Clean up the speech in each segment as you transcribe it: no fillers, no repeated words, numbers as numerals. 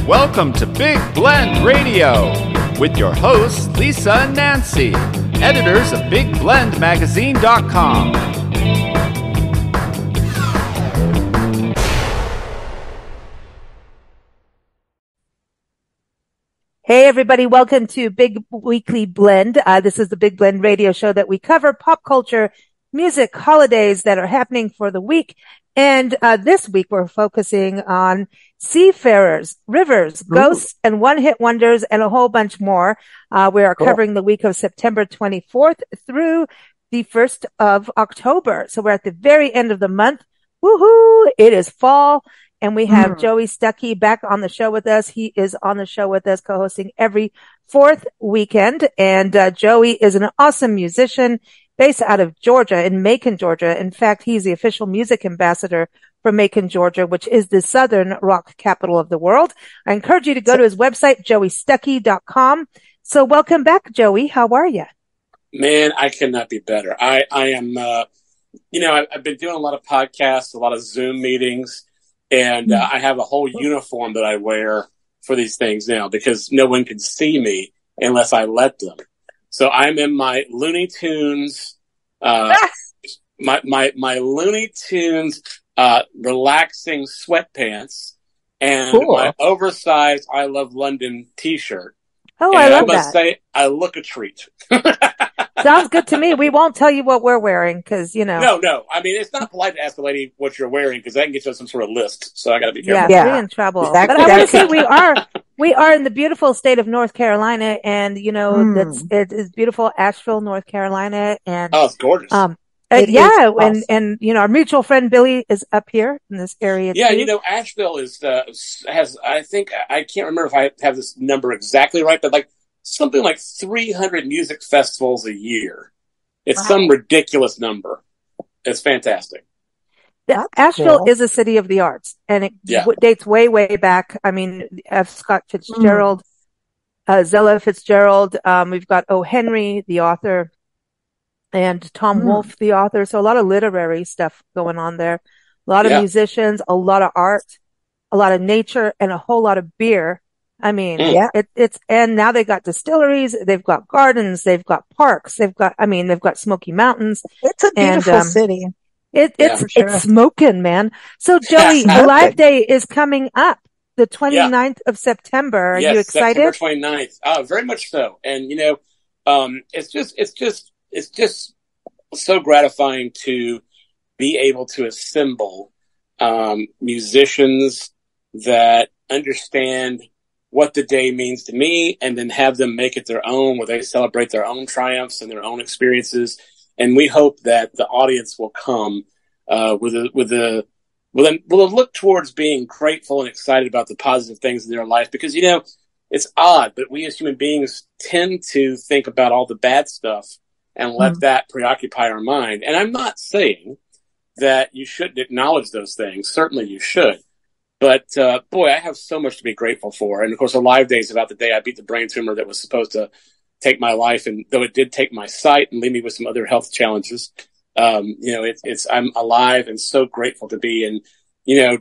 Welcome to Big Blend Radio with your hosts, Lisa and Nancy, editors of BigBlendMagazine.com. Hey everybody, welcome to Big Weekly Blend. This is the Big Blend radio show that we cover pop culture, music, holidays that are happening for the week. And this week we're focusing on Seafarers, Rivers, Ghosts, and one-hit wonders, and a whole bunch more. We are covering the week of September 24th through the 1st of October. So we're at the very end of the month. Woohoo! It is fall. And we have Joey Stuckey back on the show with us. He is on the show with us, co-hosting every fourth weekend. And Joey is an awesome musician based out of Georgia, in Macon, Georgia. In fact, he's the official music ambassador for Macon, Georgia, which is the southern rock capital of the world. I encourage you to go to his website, joeystuckey.com. So welcome back, Joey. How are you? Man, I cannot be better. I am, I've been doing a lot of podcasts, a lot of Zoom meetings. And I have a whole uniform that I wear for these things now because no one can see me unless I let them. So I'm in my Looney Tunes, my Looney Tunes relaxing sweatpants and my oversized I Love London T-shirt. Oh, and I love that. I must say, I look a treat. Sounds good to me. We won't tell you what we're wearing because, you know. No. I mean, it's not polite to ask a lady what you're wearing because that can get you on some sort of list. So I got to be careful. Yeah, we're in trouble. Exactly. But I want to say we are in the beautiful state of North Carolina, and it is beautiful Asheville, North Carolina, and it's gorgeous. Awesome. And our mutual friend Billy is up here in this area. Yeah, too. Asheville has I think I can't remember if I have this number exactly right, but something like 300 music festivals a year. It's some ridiculous number. It's fantastic. Asheville is a city of the arts, and it dates way, way back. I mean, F. Scott Fitzgerald, Zella Fitzgerald. We've got O. Henry, the author, and Tom Wolfe, the author. So a lot of literary stuff going on there. A lot of musicians, a lot of art, a lot of nature, and a whole lot of beer. I mean, and now they've got distilleries, they've got gardens, they've got parks, they've got Smoky Mountains. It's a beautiful city. It's smoking, man. So Joey, Live Day is coming up the 29th of September. Are you excited? September 29th. Very much so. And, it's just so gratifying to be able to assemble, musicians that understand what the day means to me, and then have them make it their own, where they celebrate their own triumphs and their own experiences. And we hope that the audience will come with a look towards being grateful and excited about the positive things in their life. Because it's odd, but we as human beings tend to think about all the bad stuff and let that preoccupy our mind. And I'm not saying that you shouldn't acknowledge those things. Certainly you should. But, I have so much to be grateful for. And of course, the Live Day is about the day I beat the brain tumor that was supposed to take my life. And though it did take my sight and leave me with some other health challenges, I'm alive and so grateful to be. And,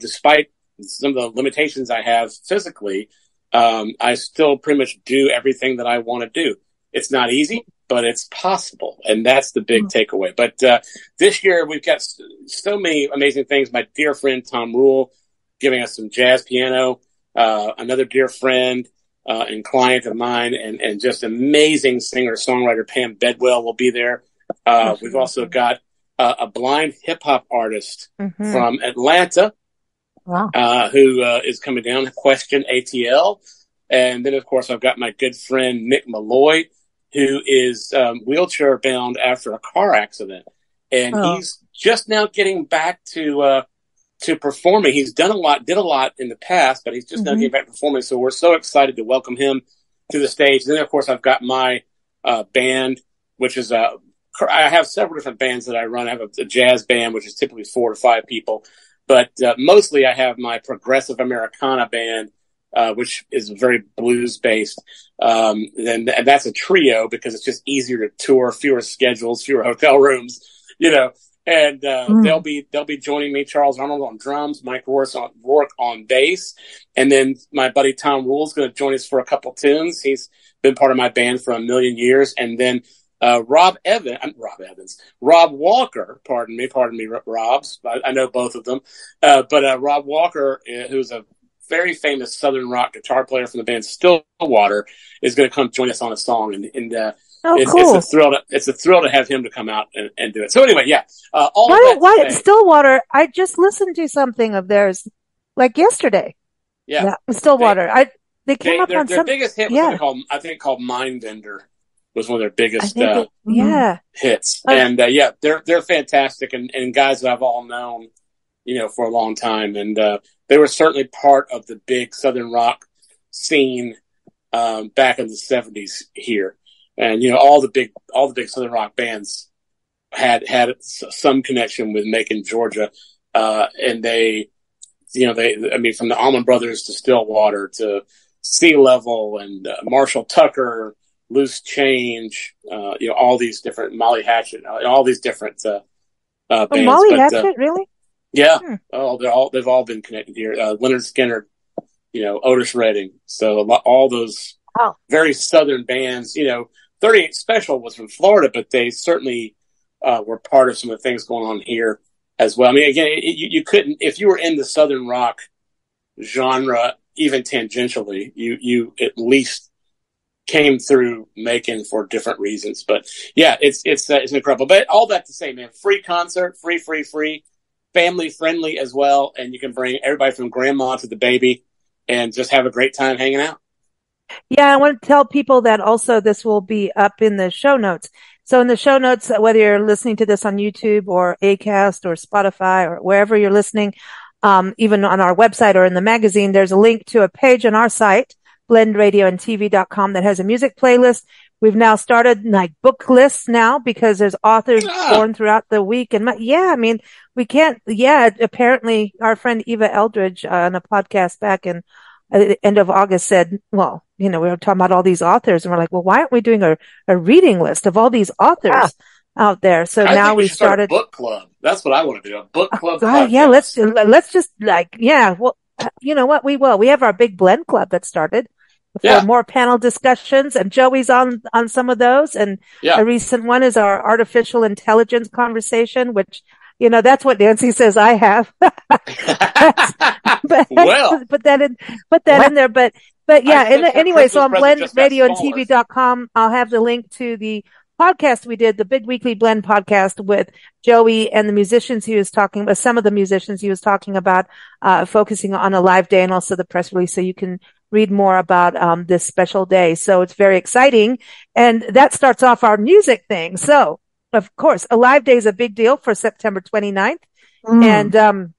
despite some of the limitations I have physically, I still pretty much do everything that I want to do. It's not easy, but it's possible. And that's the big takeaway. But, this year we've got so many amazing things. My dear friend, Tom Rule, giving us some jazz piano, another dear friend and client of mine, and just amazing singer-songwriter Pam Bedwell will be there. We've also got a blind hip-hop artist from Atlanta who is coming down, Question ATL. And then, of course, I've got my good friend Nick Malloy, who is wheelchair-bound after a car accident. And he's just now getting back to performing. He's did a lot in the past, but he's just now getting back to performing. So we're so excited to welcome him to the stage. And then, of course, I've got my band, which is I have several different bands that I run. I have a jazz band, which is typically 4 to 5 people. But mostly I have my progressive Americana band, which is very blues-based. And that's a trio because it's just easier to tour, fewer schedules, fewer hotel rooms, and they'll be joining me. Charles Arnold on drums, Mike Rourke on bass, and then my buddy Tom Rule is going to join us for a couple tunes. He's been part of my band for a million years, and then Rob Walker. Pardon me, Robs. I know both of them, but Rob Walker, who's a very famous Southern rock guitar player from the band Stillwater, is going to come join us on a song, and cool. It's a thrill to have him to come out and do it. So anyway, yeah. Why Stillwater? I just listened to something of theirs like yesterday. Yeah, Stillwater. They came up on their biggest hit was called Mind Bender. Was one of their biggest hits, and they're fantastic and guys that I've all known, for a long time, and they were certainly part of the big Southern rock scene back in the 70s here. And, all the big Southern rock bands had some connection with Macon, Georgia. And they, from the Allman Brothers to Stillwater to Sea Level and Marshall Tucker, Loose Change, all these different Molly Hatchet, all these different bands. Molly Hatchet, really? Yeah. They've all been connected here. Leonard Skinner, Otis Redding. So all those very Southern bands, 38 Special was from Florida, but they certainly were part of some of the things going on here as well. I mean, again, you couldn't, if you were in the Southern rock genre, even tangentially, you at least came through Macon for different reasons. But yeah, it's incredible. But all that to say, man, free concert, free, family friendly as well, and you can bring everybody from grandma to the baby and just have a great time hanging out. Yeah, I want to tell people that also this will be up in the show notes. So in the show notes, whether you're listening to this on YouTube or Acast or Spotify or wherever you're listening, even on our website or in the magazine, there's a link to a page on our site, blendradioandtv.com, that has a music playlist. We've now started like book lists now because there's authors born throughout the week. And apparently our friend Eva Eldridge on a podcast back in the end of August said, well, we were talking about all these authors and we're like, well, why aren't we doing a reading list of all these authors out there? So now we started a book club. That's what I want to do. A book club. Yeah. Let's just well, you know what? We will. We have our big blend club that started for more panel discussions, and Joey's on some of those. And a recent one is our artificial intelligence conversation, which, that's what Nancy says I have. Put that in there. But yeah, anyway, so on blendradioandtv.com, I'll have the link to the podcast we did, the Big Weekly Blend podcast with Joey and the musicians he was talking about, some of the musicians he was talking about, focusing on a live day and also the press release. So you can read more about, this special day. So it's very exciting. And that starts off our music thing. So of course, a live day is a big deal for September 29th. And,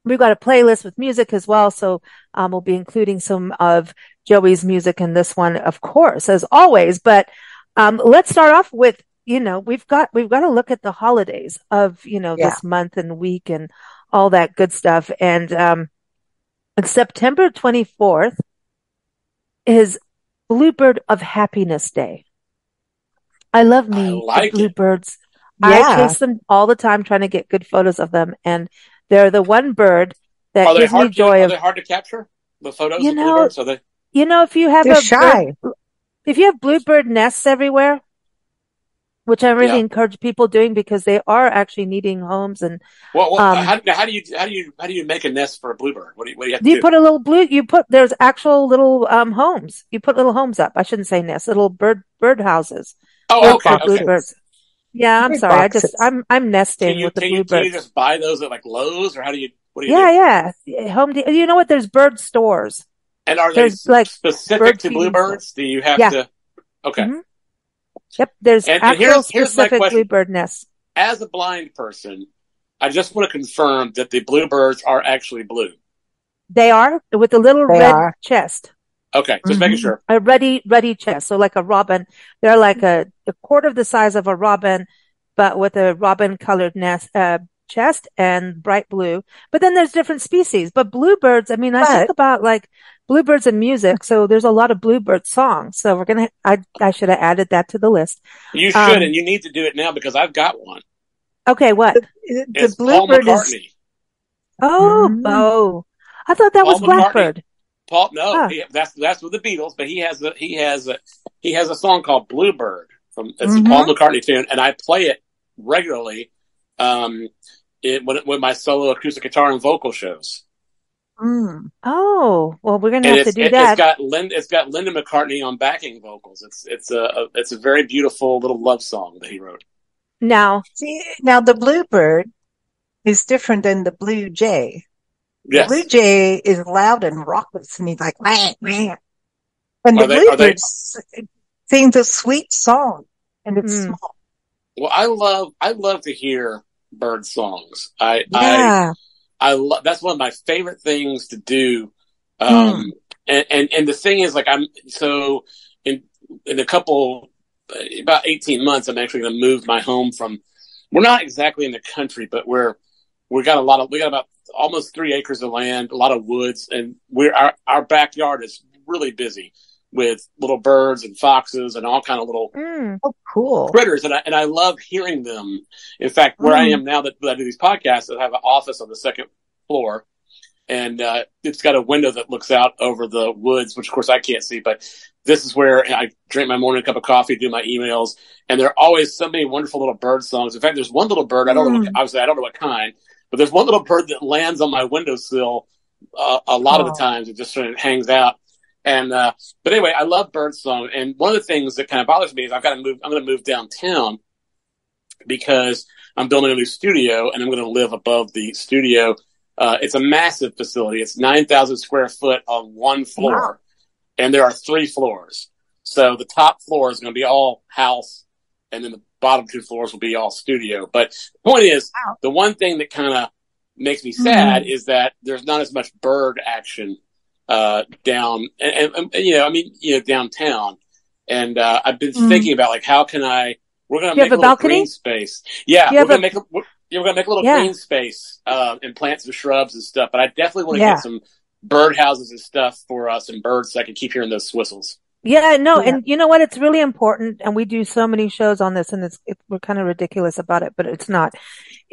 we've got a playlist with music as well. So, we'll be including some of Joey's music in this one, of course, as always. But, let's start off with, we've got to look at the holidays of, this month and week and all that good stuff. And, September 24th is Bluebird of Happiness Day. I love the bluebirds. I chase them all the time trying to get good photos of them. And they're the one bird that gives me joy. Are they hard to capture? The photos of bluebirds? Are they? If you have if you have bluebird nests everywhere, which I really encourage people doing because they are actually needing homes. And how do you make a nest for a bluebird? What do you have to do? You put a little there's actual little homes. You put little homes up. I shouldn't say nests, little bird houses. Oh, okay. Bluebirds. Yeah, I'm sorry. I'm nesting with the bluebirds. Can you just buy those at like Lowe's, or what do you do? Yeah. You know what? There's bird stores. And are they specific to bluebirds? Do you have to? Okay. Mm-hmm. Yep. There's actual specific bluebird nests. As a blind person, I just want to confirm that the bluebirds are actually blue. They are, with a little red chest. Okay, just making sure. A ruddy chest. So like a robin. They're like a quarter of the size of a robin, but with a robin colored chest and bright blue. But then there's different species. But bluebirds, I think about like bluebirds and music. So there's a lot of bluebird songs. So I should have added that to the list. You should, and you need to do it now because I've got one. Okay, what? The It's Paul bluebird is. McCartney. Oh. I thought that was Paul McCartney. Blackbird. No, that's with the Beatles, but he has a song called Bluebird it's a Paul McCartney tune, and I play it regularly, with my solo acoustic guitar and vocal shows. Oh, well, we're gonna have to do that. It's got Linda McCartney on backing vocals. It's a very beautiful little love song that he wrote. Now the bluebird is different than the blue jay. Yes. The blue jay is loud and raucous, and he's like, wah, wah. And the bluebird sings a sweet song, and it's small. Well, I love to hear bird songs. I love, that's one of my favorite things to do. And the thing is, like, in a couple, about 18 months, I'm actually going to move my home we're not exactly in the country, but we got about almost 3 acres of land, a lot of woods, and our backyard is really busy with little birds and foxes and all kind of little cool critters, and I love hearing them. In fact, where I am now that I do these podcasts, I have an office on the second floor, and it's got a window that looks out over the woods, which of course I can't see, but this is where I drink my morning cup of coffee, do my emails, and there are always so many wonderful little bird songs. In fact, there's one little bird, I don't know what kind, but there's one little bird that lands on my windowsill a lot of the times. It just sort of hangs out. And but anyway, I love bird song. And one of the things that kind of bothers me is I'm going to move downtown because I'm building a new studio, and I'm going to live above the studio. It's a massive facility. It's 9,000 square foot on one floor, and there are 3 floors. So the top floor is going to be all house, and then the bottom 2 floors will be all studio. But the point is, the one thing that kind of makes me sad is that there's not as much bird action down downtown. And I've been thinking about, like, how can we're going to make a little green space. Yeah, we're going to make a little green space and plant some shrubs and stuff. But I definitely want to get some bird houses and stuff for some birds so I can keep hearing those whistles. Yeah, no, and you know what? It's really important, and we do so many shows on this, and we're kind of ridiculous about it, but it's not.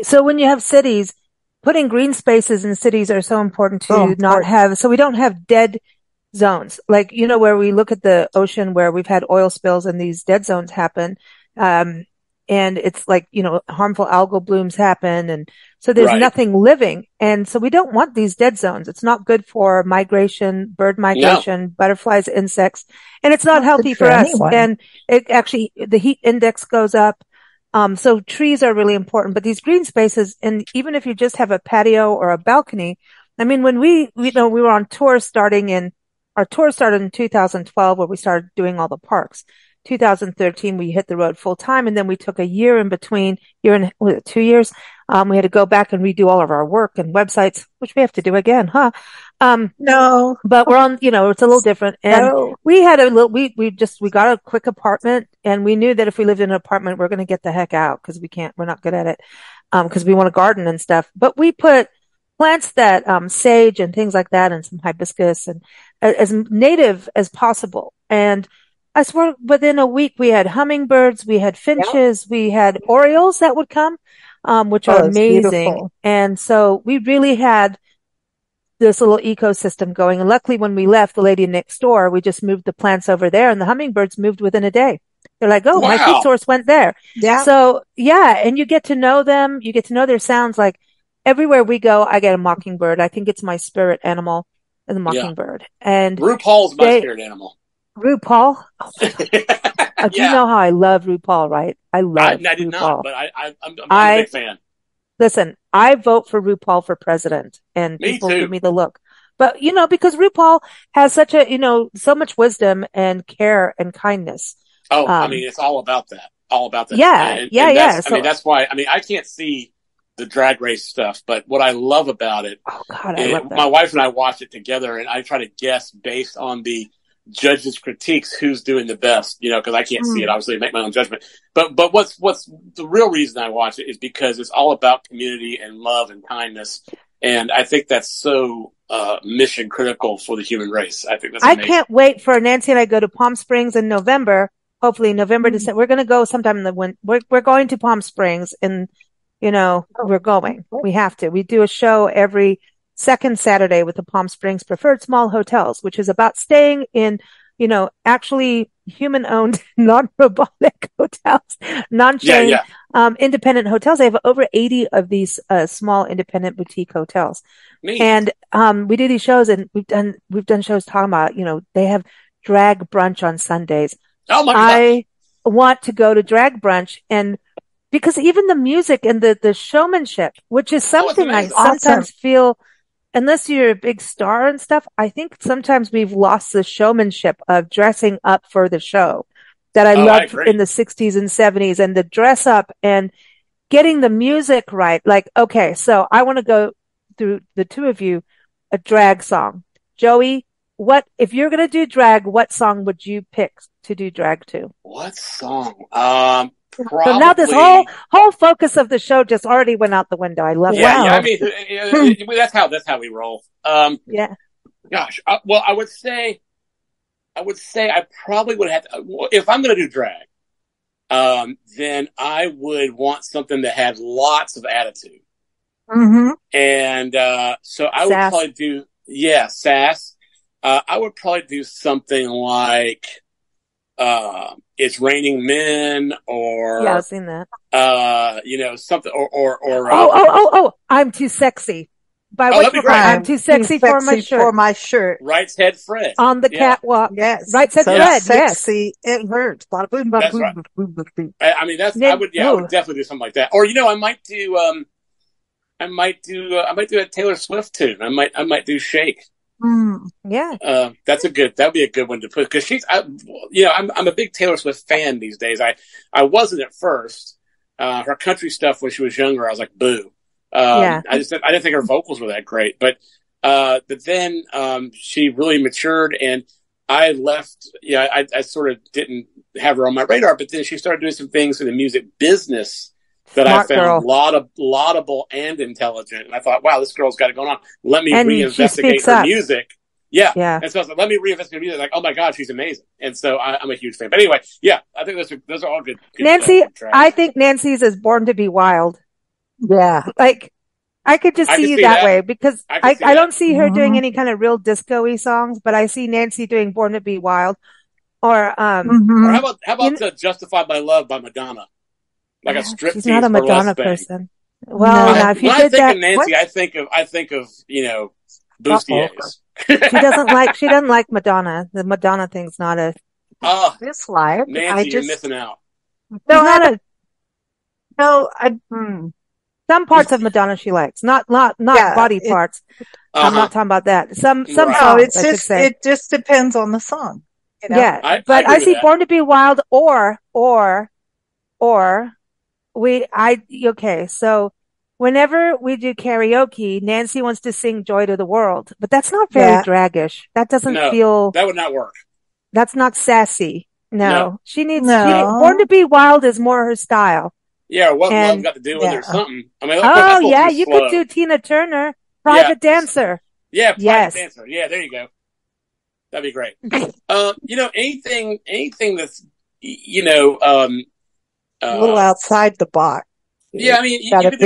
So when you have cities, putting green spaces in cities are so important to not have, so we don't have dead zones. Like, where we look at the ocean where we've had oil spills and these dead zones happen. And it's like, harmful algal blooms happen. And so there's nothing living. And so we don't want these dead zones. It's not good for migration, bird migration, butterflies, insects, and it's not healthy for us. Anyone. And it actually, the heat index goes up. So trees are really important, but these green spaces, and even if you just have a patio or a balcony, I mean, when we were on tour our tour started in 2012 where we started doing all the parks. 2013, we hit the road full time, and then we took a year in between, 2 years. We had to go back and redo all of our work and websites, which we have to do again, huh? No, but we're on, it's a little different. And we had we got a quick apartment, and we knew that if we lived in an apartment, we're going to get the heck out because we're not good at it. Cause we want to garden and stuff, but we put plants that, sage and things like that, and some hibiscus, and as native as possible. And I swear within a week we had hummingbirds, we had finches, we had orioles that would come, which are amazing. Beautiful. And so we really had this little ecosystem going. And luckily when we left, the lady next door, we just moved the plants over there, and the hummingbirds moved within a day. They're like, my food source went there. Yeah. So and you get to know them. You get to know their sounds. Like everywhere we go, I get a mockingbird. I think it's my spirit animal, the mockingbird. And RuPaul's my spirit animal. RuPaul? Oh, do you know how I love RuPaul, right? I love RuPaul. I did not, but I'm a big fan. Listen, I vote for RuPaul for president, and people give me the look. But, because RuPaul has such so much wisdom and care and kindness. Oh, I mean, it's all about that. All about that. Yeah. So, that's why, I can't see the drag race stuff, but what I love about it, I love that. My wife and I watch it together, and I try to guess based on the judges' critiques who's doing the best, because I can't see it, obviously, make my own judgment. But what's the real reason I watch it is because it's all about community and love and kindness, and I think that's so mission critical for the human race. I think that's amazing. I can't wait for Nancy and I go to Palm Springs in November. Hopefully November, December. We're going to go sometime in the winter. We're going to Palm Springs in we're going. We have to. We do a show every second Saturday with the Palm Springs Preferred Small Hotels, which is about staying in, actually human-owned, non-robotic hotels, non-chain, independent hotels. They have over 80 of these small independent boutique hotels. Neat. And we do these shows, and we've done shows talking about, they have drag brunch on Sundays. Oh my gosh. I want to go to drag brunch, and because even the music and the showmanship, which is something I sometimes feel, unless you're a big star and stuff, I think sometimes we've lost the showmanship of dressing up for the show that I loved in the 60s and 70s, and the dress up and getting the music right. Like, okay, so I want to go through the two of you, a drag song. Joey, if you're going to do drag, what song would you pick to do drag to? What song? Probably. So now this whole focus of the show just already went out the window. I love it. Yeah, I mean, that's how we roll. Yeah. Gosh. Well, I would say I probably would have to, if I'm going to do drag, then I would want something that had lots of attitude. Mm-hmm. And, so I would probably do, sass. I would probably do something like, It's Raining Men, or I've seen that. Something, or I'm Too Sexy. That'd be great. I'm too sexy for my shirt. Right's Head Fred. On the catwalk. Yes. Right's Head Fred. Sexy. Yes. It hurts. That's right. I mean, I would definitely do something like that. Or, I might do a Taylor Swift tune. I might do Shake. Yeah. That'd be a good one to put, because I'm a big Taylor Swift fan these days. I wasn't at first. Her country stuff when she was younger, I was like, boo. I didn't think her vocals were that great, but then she really matured, and I left. I sort of didn't have her on my radar, but then she started doing some things in the music business that I found laudable and intelligent. And I thought, wow, this girl's got it going on. Let me reinvestigate her music. Yeah. And so I was like, let me reinvestigate her music. Like, oh my God, she's amazing. And so I'm a huge fan. But anyway, I think those are all good. Nancy, I think Nancy's is Born to Be Wild. Yeah. Like, I could just see you that way, because I don't see her doing any kind of real disco-y songs, but I see Nancy doing Born to Be Wild. Or how about Justified by Love by Madonna? Like a striptease. She's not a Madonna person. Well, now if you did that, Nancy, I think of bustiers. She doesn't like Madonna. The Madonna thing's not a dislike. Nancy, you're missing out. Some parts of Madonna she likes, not body parts. I'm not talking about that. Some songs, it just depends on the song. Yeah, I see Born to Be Wild so whenever we do karaoke, Nancy wants to sing Joy to the World, but that's not very draggish. That doesn't feel... That would not work. That's not sassy. No. She needs Born to Be Wild is more her style. Yeah, what love got to do with it or something. I mean, you could do Tina Turner, Private Dancer. Yeah, Private Dancer. Yeah, there you go. That'd be great. Anything that's, a little outside the box. Yeah, I mean, you could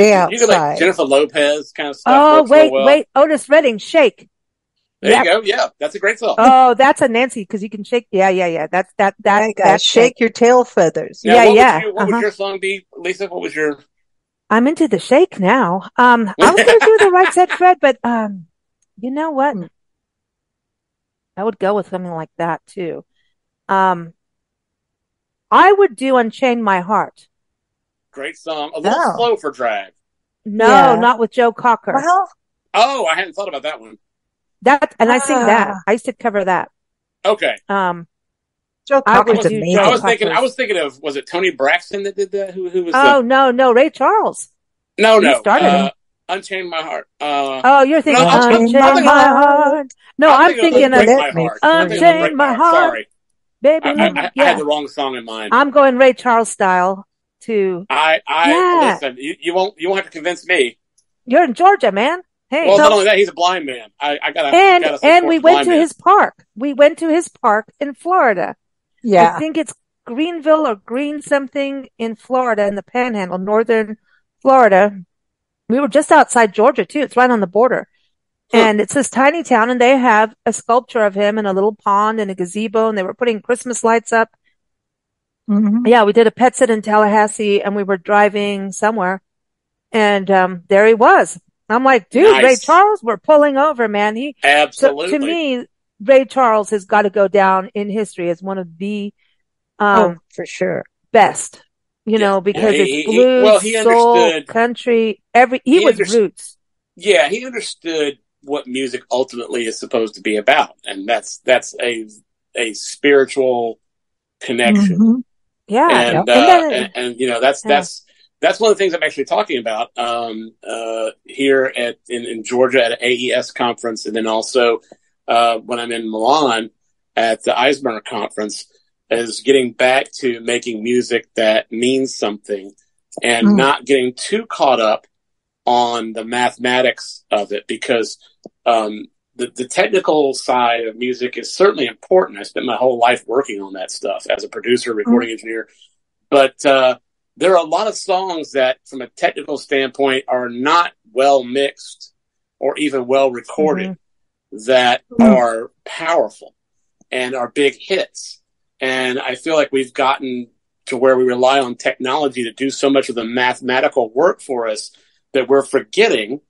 like Jennifer Lopez kind of stuff. Oh, wait, Otis Redding, Shake. There you go. Yeah, that's a great song. Oh, that's a Nancy, because you can shake. Yeah. That's shake your tail feathers. Now, what would your song be, Lisa? What was your? I'm into the Shake now. I was going to do the Right Said Fred, but you know what? I would go with something like that too. I would do Unchain My Heart. Great song. A little slow for drag. No, not with Joe Cocker. Well, I hadn't thought about that one. I sing that. I used to cover that. Okay. Joe Cocker's amazing. I was thinking of, was it Tony Braxton that did that? Who was? No, Ray Charles. No. Started Unchain My Heart. You're thinking Unchain My Heart. No, I'm thinking of Unchain My Heart. Sorry. Baby, I had the wrong song in mind. I'm going Ray Charles style too. Listen, you won't have to convince me. You're in Georgia, man. Hey, not only that, he's a blind man. And we went to his park. We went to his park in Florida. Yeah. I think it's Greenville or Green something in Florida in the Panhandle, northern Florida. We were just outside Georgia too. It's right on the border. And it's this tiny town, and they have a sculpture of him in a little pond and a gazebo, and they were putting Christmas lights up. Mm-hmm. Yeah, we did a pet sit in Tallahassee, and we were driving somewhere, and there he was. I'm like, dude, Nice. Ray Charles, we're pulling over, man. Absolutely. So to me, Ray Charles has got to go down in history as one of the for sure, best. Because it's blues, he soul, understood country, he was roots. Yeah, he understood what music ultimately is supposed to be about, and that's a spiritual connection. Mm-hmm. Yeah, that's one of the things I'm actually talking about here in Georgia at an AES conference, and then also when I'm in Milan at the Eisner conference, is getting back to making music that means something and not getting too caught up on the mathematics of it, because the technical side of music is certainly important. I spent my whole life working on that stuff as a producer, recording engineer. But there are a lot of songs that, from a technical standpoint, are not well mixed or even well recorded that are powerful and are big hits. And I feel like we've gotten to where we rely on technology to do so much of the mathematical work for us that we're forgetting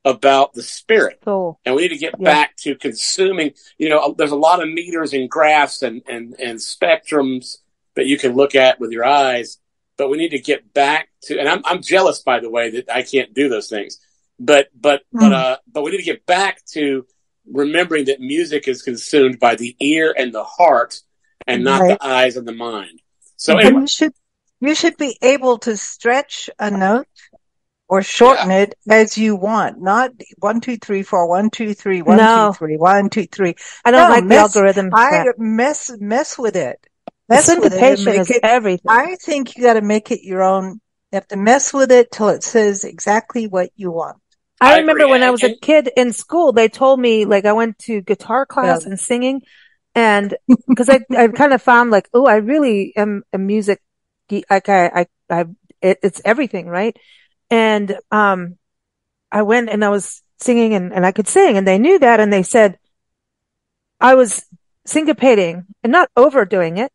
about the spirit. And we need to get back to consuming. There's a lot of meters and graphs and spectrums that you can look at with your eyes, but we need to get back to, and I'm jealous, by the way, that I can't do those things, but we need to get back to remembering that music is consumed by the ear and the heart and not the eyes and the mind. So anyway. You should be able to stretch a note or shorten it as you want, not 1, 2, 3, 4, 1, 2, 3, 1, 2, 3, 1, 2, 3. I don't like the algorithm. Mess with it. Syncopation is everything. I think you got to make it your own. You have to mess with it till it says exactly what you want. I remember when I was a kid in school, they told me, like, I went to guitar class and singing, and because I kind of found like, I really am a music geek. Like it's everything, right? And I went and I was singing and I could sing, and they knew that, and they said I was syncopating and not overdoing it,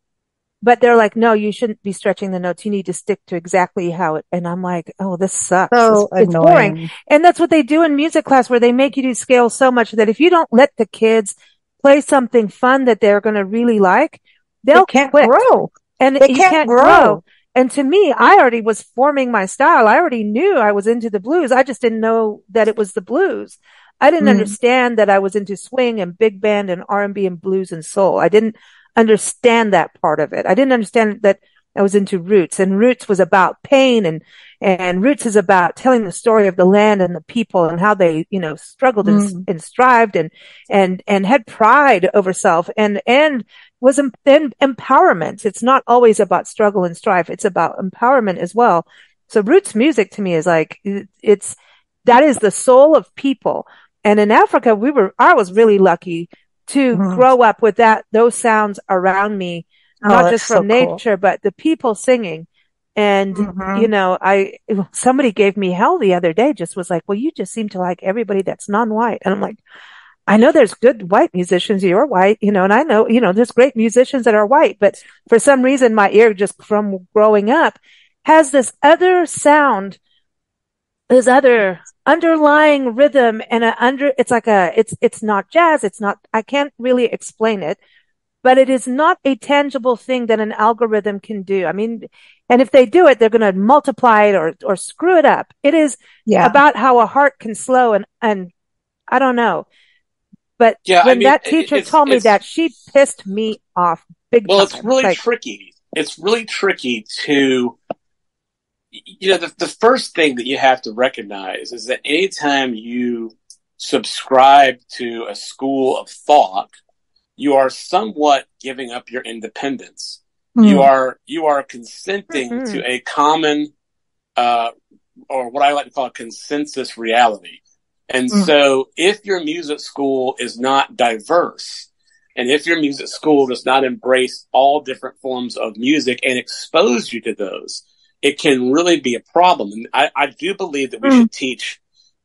but they're like, no, you shouldn't be stretching the notes. You need to stick to exactly how it. And I'm like, oh, this sucks. It's boring. And that's what they do in music class, where they make you do scales so much that if you don't let the kids play something fun that they're going to really like, they can't quit. grow. And you can't grow. And to me, I already was forming my style. I already knew I was into the blues. I just didn't know that it was the blues. I didn't understand that I was into swing and big band and R&B and blues and soul. I didn't understand that part of it. I didn't understand that I was into roots, and roots was about pain, and roots is about telling the story of the land and the people and how they, struggled and strived and had pride over self and was empowerment. It's not always about struggle and strife. It's about empowerment as well. So roots music to me is like, that is the soul of people. And in Africa, I was really lucky to grow up with those sounds around me, not just from nature, but the people singing. And, somebody gave me hell the other day, just was like, well, you just seem to like everybody that's non-white. And I'm like, I know there's good white musicians. You're white, and I know, there's great musicians that are white, but for some reason my ear just from growing up has this other sound, this other underlying rhythm and it's not jazz. I can't really explain it, but it is not a tangible thing that an algorithm can do. I mean, and if they do it, they're going to multiply it or screw it up. It is about how a heart can slow and I don't know. But when that teacher told me that, she pissed me off big time. Well, it's really tricky. It's really tricky to, the first thing that you have to recognize is that anytime you subscribe to a school of thought, you are somewhat giving up your independence. You are consenting to a common, or what I like to call a consensus reality. And so if your music school is not diverse, and if your music school does not embrace all different forms of music and expose you to those, it can really be a problem. And I do believe that we should teach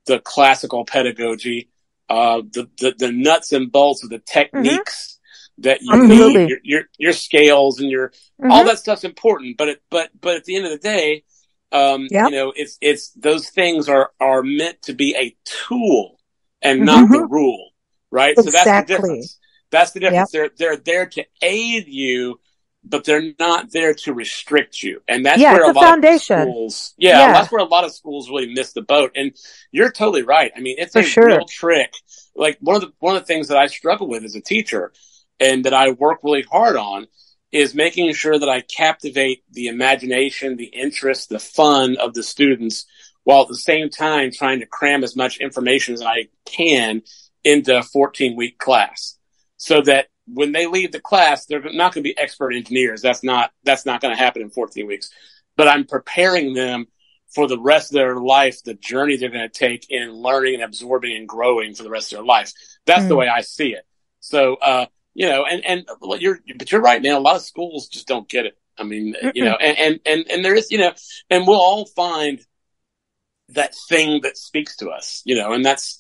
the classical pedagogy, the nuts and bolts of the techniques that you need, your scales and your all that stuff's important. But at the end of the day, you know, it's those things are meant to be a tool and not the rule, right? Exactly. So that's the difference. That's the difference. They're there to aid you, but they're not there to restrict you. And that's where a lot of schools, that's where a lot of schools really miss the boat. And you're totally right. I mean, it's a real trick. Like one of the things that I struggle with as a teacher and that I work really hard on is making sure that I captivate the imagination, the interest, the fun of the students, while at the same time trying to cram as much information as I can into a 14-week class, so that when they leave the class, they're not going to be expert engineers. That's not going to happen in 14 weeks. But I'm preparing them for the rest of their life, the journey they're going to take in learning and absorbing and growing for the rest of their life. That's the way I see it. So, you know, but you're right, man. A lot of schools just don't get it. I mean, you know, and there is, you know, and we'll all find that thing that speaks to us, you know, and that's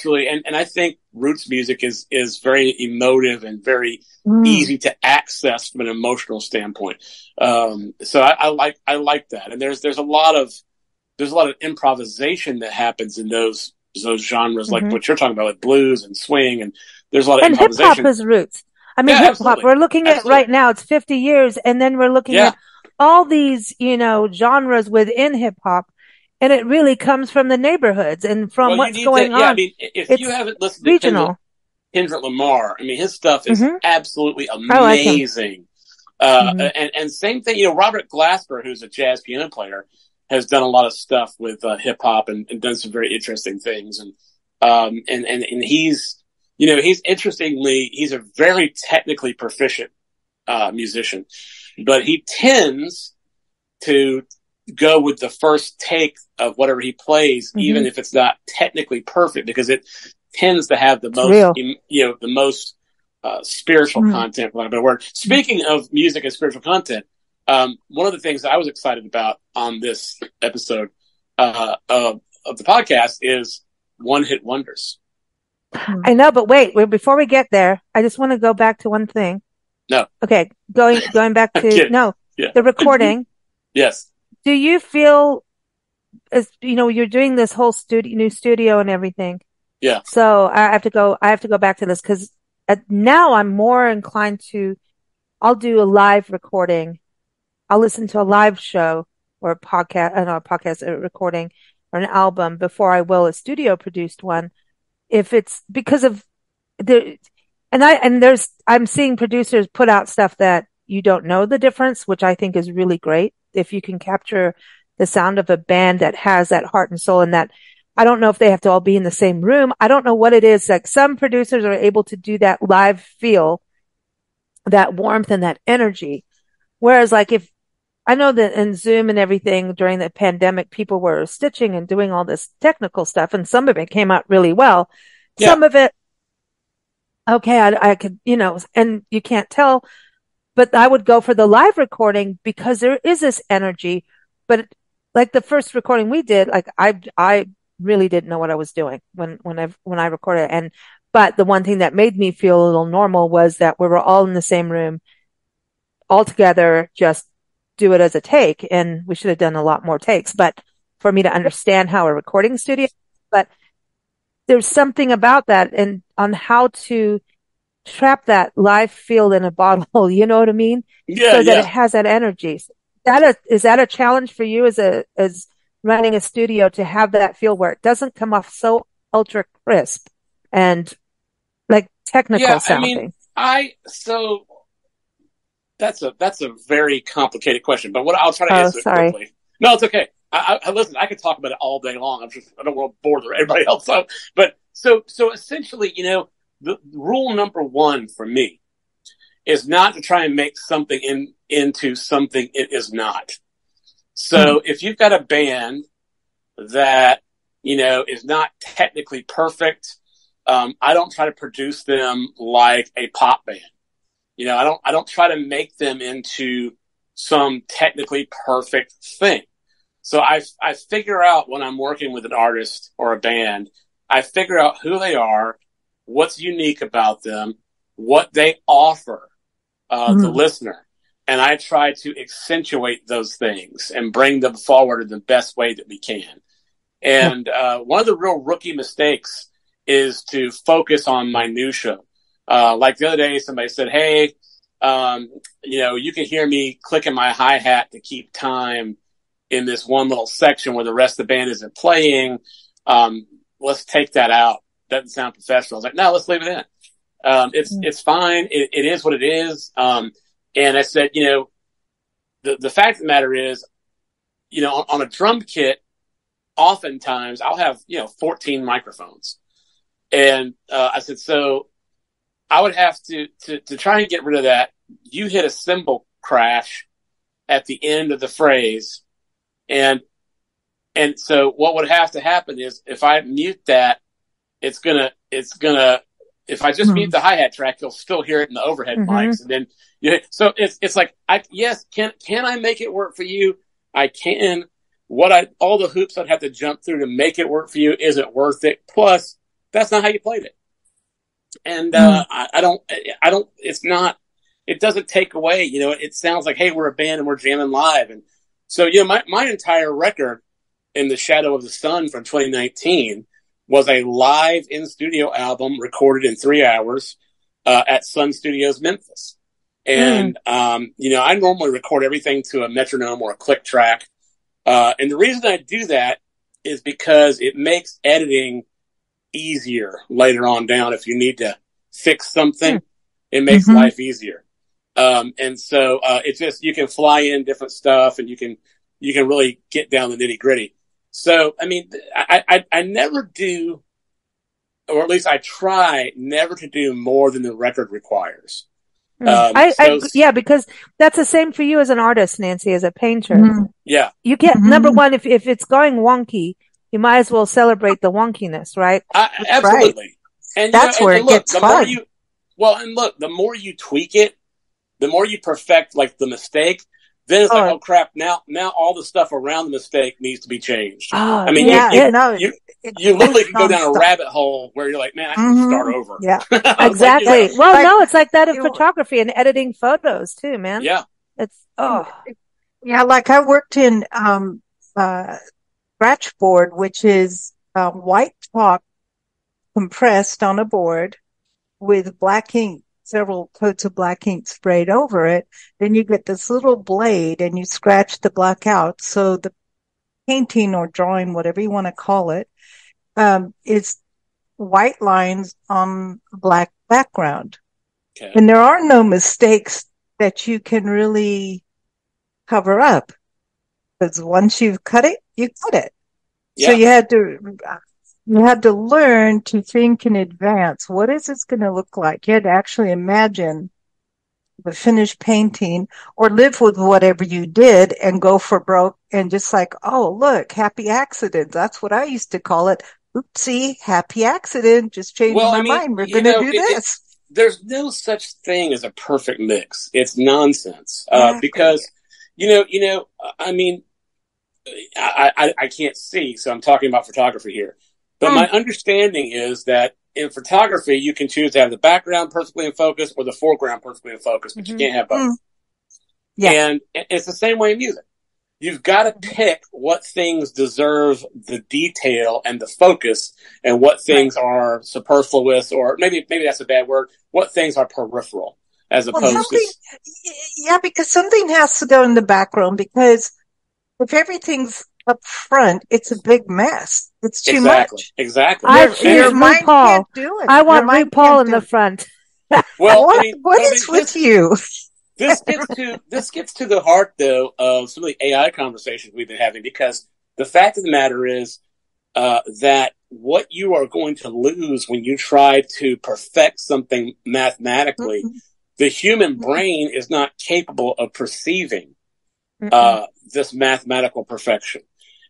really, and I think roots music is very emotive and very easy to access from an emotional standpoint. So I like that. And there's a lot of improvisation that happens in those genres, like what you're talking about, like blues and swing, and there's a lot of improvisation. And hip hop is roots. I mean, hip hop, we're looking at right now, it's 50 years, and then we're looking at all these, you know, genres within hip hop. And it really comes from the neighborhoods and from what's going on. I mean, if you haven't listened to Kendrick Lamar, I mean, his stuff is absolutely amazing. And same thing, you know, Robert Glasper, who's a jazz piano player, has done a lot of stuff with hip hop and done some very interesting things. And he's, you know, he's a very technically proficient musician, but he tends to go with the first take of whatever he plays, even if it's not technically perfect, because it tends to have the most, you know, the most spiritual content, for lack of a better word. Speaking of music and spiritual content, one of the things that I was excited about on this episode of the podcast is one-hit wonders. I know, but wait, before we get there, I just want to go back to one thing. No. Okay, going back to the recording. Yes. Do you feel, as you know, you're doing this whole new studio and everything? Yeah. So I have to go back to this because now I'm more inclined I'll do a live recording. I'll listen to a live show or a podcast recording or an album before I will a studio produced one. If it's because of I'm seeing producers put out stuff that you don't know the difference, which I think is really great. If you can capture the sound of a band that has that heart and soul, and that, I don't know if they have to all be in the same room. I don't know what it is. Like some producers are able to do that live feel, that warmth and that energy. Whereas like if I know that in Zoom and everything during the pandemic, people were stitching and doing all this technical stuff, and some of it came out really well. Yeah. Some of it, okay, I could, you know, and you can't tell. But I would go for the live recording because there is this energy. But like the first recording we did, like I really didn't know what I was doing when I recorded. But the one thing that made me feel a little normal was that we were all in the same room, all together, just do it as a take. And we should have done a lot more takes. But for me to understand how a recording studio, but there's something about that and on how to trap that live feel in a bottle, you know what I mean? Yeah, so that it has that energy. Is that a challenge for you as running a studio to have that feel where it doesn't come off so ultra crisp and like technical sounding? I mean, that's a very complicated question, but I'll try to answer it quickly. No, it's okay. I listen, I could talk about it all day long. I don't want to bore everybody else out. But so essentially, you know, the rule number one for me is not to try and make something into something it is not. So if you've got a band that, you know, is not technically perfect, I don't try to produce them like a pop band. You know, I don't try to make them into some technically perfect thing. So I figure out when I'm working with an artist or a band, I figure out who they are, what's unique about them, what they offer the listener. And I try to accentuate those things and bring them forward in the best way that we can. And one of the real rookie mistakes is to focus on minutia. Like the other day, somebody said, hey, you can hear me clicking my hi-hat to keep time in this one little section where the rest of the band isn't playing. Let's take that out. Doesn't sound professional. I was like, no, let's leave it in. It's fine. It is what it is. And I said, the fact of the matter is, on a drum kit, oftentimes I'll have, 14 microphones. And, I said, so I would have to try and get rid of that. You hit a cymbal crash at the end of the phrase. And so what would have to happen is if I mute that, it's gonna, if I just mute the hi-hat track, you'll still hear it in the overhead mics. And then, so it's like, can I make it work for you? I can. All the hoops I'd have to jump through to make it work for you isn't worth it. Plus, that's not how you played it. And, it doesn't take away, it sounds like, hey, we're a band and we're jamming live. And so, my entire record in the Shadow of the Sun from 2019 was a live in studio album recorded in 3 hours, at Sun Studios, Memphis. And, I normally record everything to a metronome or a click track. And the reason I do that is because it makes editing easier later on down. If you need to fix something, it makes life easier. And so, it's just, you can fly in different stuff and you can really get down the nitty gritty. So, I mean, I never do, or at least I try never to do more than the record requires. Because that's the same for you as an artist, Nancy, as a painter. Yeah. You can't, number one, if it's going wonky, you might as well celebrate the wonkiness, right? Absolutely. Right. And that's where it gets fun. The more you tweak it, the more you perfect like the mistake, then it's like, oh crap, now all the stuff around the mistake needs to be changed. I mean, you literally can go down a rabbit hole where you're like, man, I can start over. Yeah, exactly. It's like that in photography and editing photos too, man. Yeah. Yeah, like I worked in, scratchboard, which is, white chalk compressed on a board with black ink, several coats of black ink sprayed over it. Then you get this little blade and you scratch the black out. So the painting or drawing, whatever you want to call it, is white lines on black background. Okay. And there are no mistakes that you can really cover up, because once you've cut it, you cut it. Yeah. So you had to learn to think in advance. What is this going to look like? You had to actually imagine the finished painting or live with whatever you did and go for broke and just like, oh, look, happy accident. That's what I used to call it. Oopsie, happy accident. Just changed my mind. We're going to do this. There's no such thing as a perfect mix. It's nonsense. Because, I mean, I can't see, so I'm talking about photography here. But my understanding is that in photography, you can choose to have the background perfectly in focus or the foreground perfectly in focus, but you can't have both. Yeah. And it's the same way in music. You've got to pick what things deserve the detail and the focus and what things are superfluous, or maybe that's a bad word, what things are peripheral as opposed to... Yeah, because something has to go in the background, because if everything's up front, it's a big mess. It's too much. Exactly. Your mind can't do it. I want RuPaul in the front. Well, what is with you? This gets to the heart, though, of some of the AI conversations we've been having, because the fact of the matter is that what you are going to lose when you try to perfect something mathematically, the human brain is not capable of perceiving this mathematical perfection.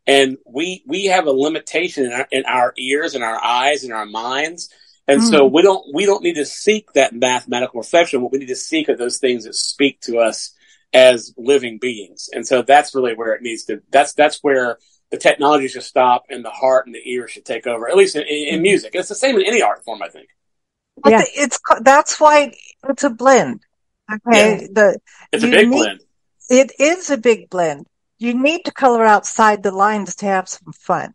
And we have a limitation in our ears and our eyes and our minds. And so we don't need to seek that mathematical perfection. What we need to seek are those things that speak to us as living beings. And so that's really where it needs to, that's where the technology should stop and the heart and the ear should take over, at least in music. It's the same in any art form, I think. Yeah. That's why it's a blend. Okay. Yeah. It's a big blend. It is a big blend. You need to color outside the lines to have some fun.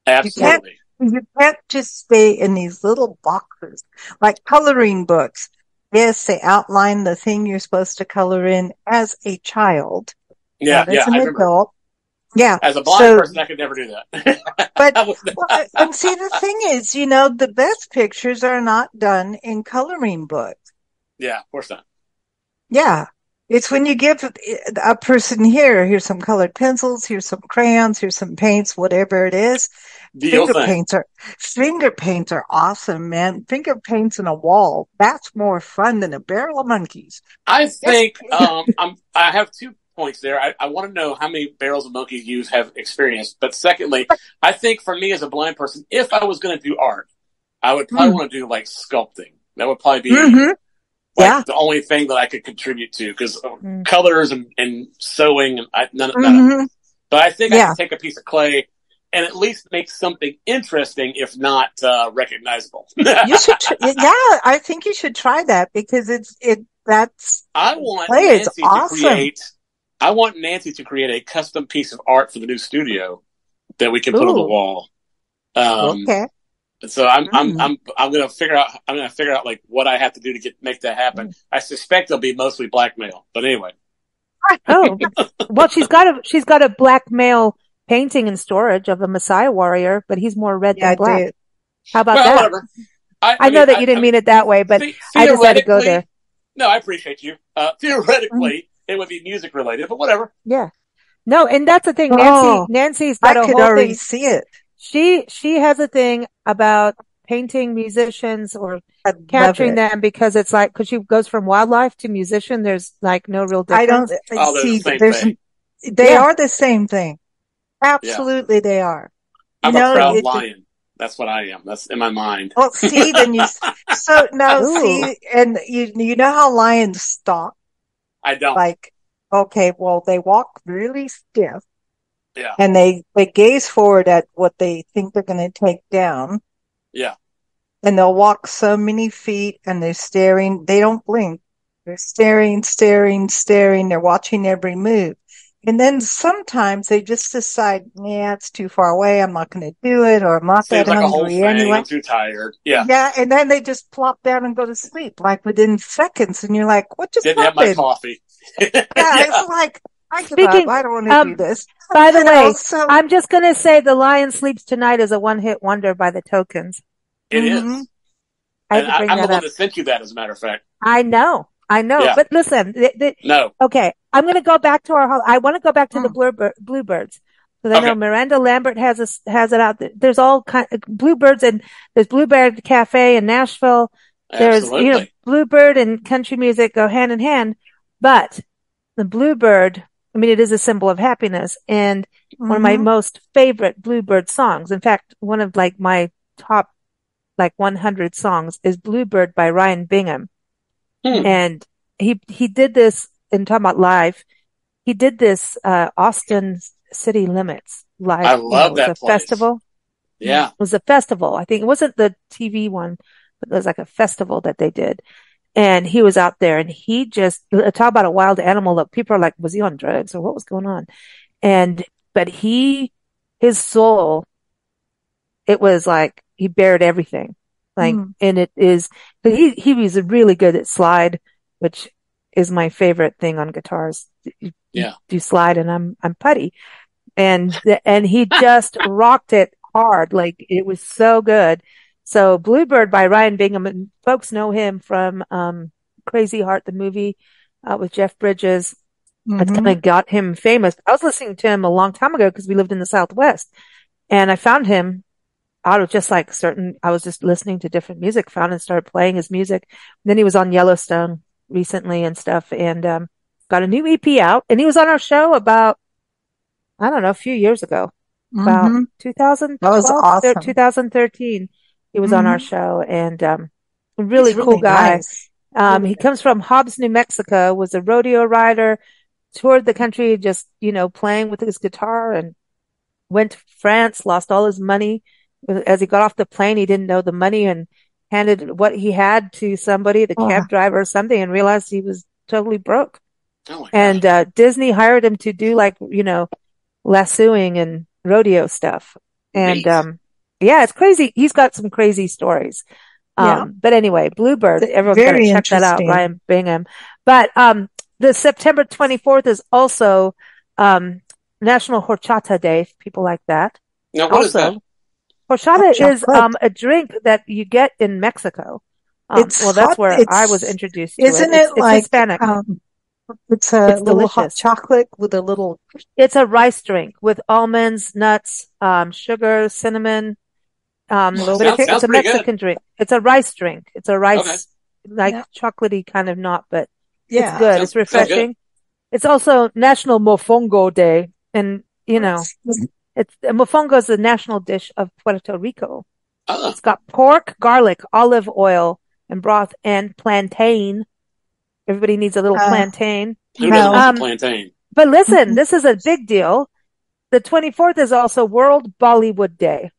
Absolutely. You can't just stay in these little boxes like coloring books. Yes, they outline the thing you're supposed to color in as a child. Yeah, as an adult. Yeah. As a blind person, I could never do that. But and see, the thing is, the best pictures are not done in coloring books. Yeah, of course not. Yeah. It's when you give a person here's some colored pencils, here's some crayons, here's some paints, whatever it is. Finger paints are awesome, man. Finger paints in a wall. That's more fun than a barrel of monkeys. I think, I have 2 points there. I want to know how many barrels of monkeys you have experienced. But secondly, I think for me as a blind person, if I was going to do art, I would probably want to do like sculpting. That would probably be the only thing that I could contribute to, because colors and sewing and none of that. But I think I could take a piece of clay and at least make something interesting, if not recognizable. You should, I think you should try that, because I want Nancy to create a custom piece of art for the new studio that we can put on the wall. Okay. So I'm gonna figure out like what I have to do to make that happen. I suspect it'll be mostly blackmail, but anyway. Oh, well, she's got a blackmail painting in storage of a Messiah warrior, but he's more red than black. How about that? Whatever. I know that you didn't mean it that way, but I just had to go there. No, I appreciate you. Theoretically, it would be music related, but whatever. Yeah. No, and that's the thing. Nancy's got a whole thing. I could already see it. She has a thing about painting musicians or capturing them, because it's like, because she goes from wildlife to musician. There's like no real difference. They are the same thing. Absolutely, they are. I'm a proud lion. That's what I am. That's in my mind. Well, see, then see, and you know how lions stalk? I don't. Like, okay, well, they walk really stiff. Yeah. And they gaze forward at what they think they're going to take down. Yeah. And they'll walk so many feet, and they're staring. They don't blink. They're staring. They're watching every move. And then sometimes they just decide, it's too far away. I'm not going to do it, or I'm not that hungry anyway. I'm too tired. Yeah. Yeah. And then they just plop down and go to sleep, like within seconds. And you're like, what just happened? Didn't have my coffee. It's like, I don't want to do this. By the way, I'm just going to say The Lion Sleeps Tonight is a one-hit wonder by the Tokens. It is. I'm the one that sent you that, as a matter of fact. I know. Yeah. But listen. No. Okay. I'm going to go back to I want to go back to the Bluebirds. Because I know Miranda Lambert has it out. There's all kind of Bluebirds, and there's Bluebird Cafe in Nashville. Absolutely. There's, Bluebird and country music go hand in hand. But the Bluebird, it is a symbol of happiness, and one of my most favorite Bluebird songs. In fact, one of like my top 100 songs is Bluebird by Ryan Bingham. And he did this, and talking about live, he did this Austin City Limits live. I love that place. Festival. Yeah. It was a festival. I think it wasn't the TV one, but it was like a festival that they did. And he was out there, and he just talk about a wild animal. Look, people are like, was he on drugs or what was going on? But his soul, it was like he bared everything. And it is, but he was really good at slide, which is my favorite thing on guitars. You do slide, and I'm putty. And he just rocked it hard. Like, it was so good. So Bluebird by Ryan Bingham, and folks know him from Crazy Heart, the movie with Jeff Bridges. It's kind of got him famous. I was listening to him a long time ago because we lived in the Southwest, and I found him out of just like I was just listening to different music, found and started playing his music. And then he was on Yellowstone recently and stuff, and got a new EP out, and he was on our show about, I don't know, a few years ago, about 2012, that was awesome. 2013. He was on our show, and really cool guy. Nice. He comes from Hobbs, New Mexico, was a rodeo rider, toured the country just, playing with his guitar, and went to France, lost all his money. As he got off the plane, he didn't know the money and handed what he had to somebody, the cab driver or something, and realized he was totally broke. Oh my And God. Disney hired him to do lassoing and rodeo stuff. And Neat. yeah, it's crazy. He's got some crazy stories. But anyway, Bluebird, everyone's got to Very check that out, interesting. Ryan Bingham. But the September 24th is also National Horchata Day, if people like that. Now, what is that? Horchata is chocolate. a drink that you get in Mexico. It's well, that's hot. where I was introduced to it. Isn't It's it like Hispanic. it's a It's little hot delicious. chocolate with a little It's a rice drink with almonds, nuts, sugar, cinnamon. But Sounds it's a pretty good. Mexican drink. It's a rice drink. It's a rice, Okay. like chocolatey kind of not, but it's yeah. good. Sounds- It's sounds good. refreshing. It's also National Mofongo Day. And, mofongo is the national dish of Puerto Rico. Oh, It's got pork, garlic, olive oil, and broth, and plantain. Everybody needs a little plantain. who doesn't want Um, the plantain? But listen, this is a big deal. The 24th is also World Bollywood Day.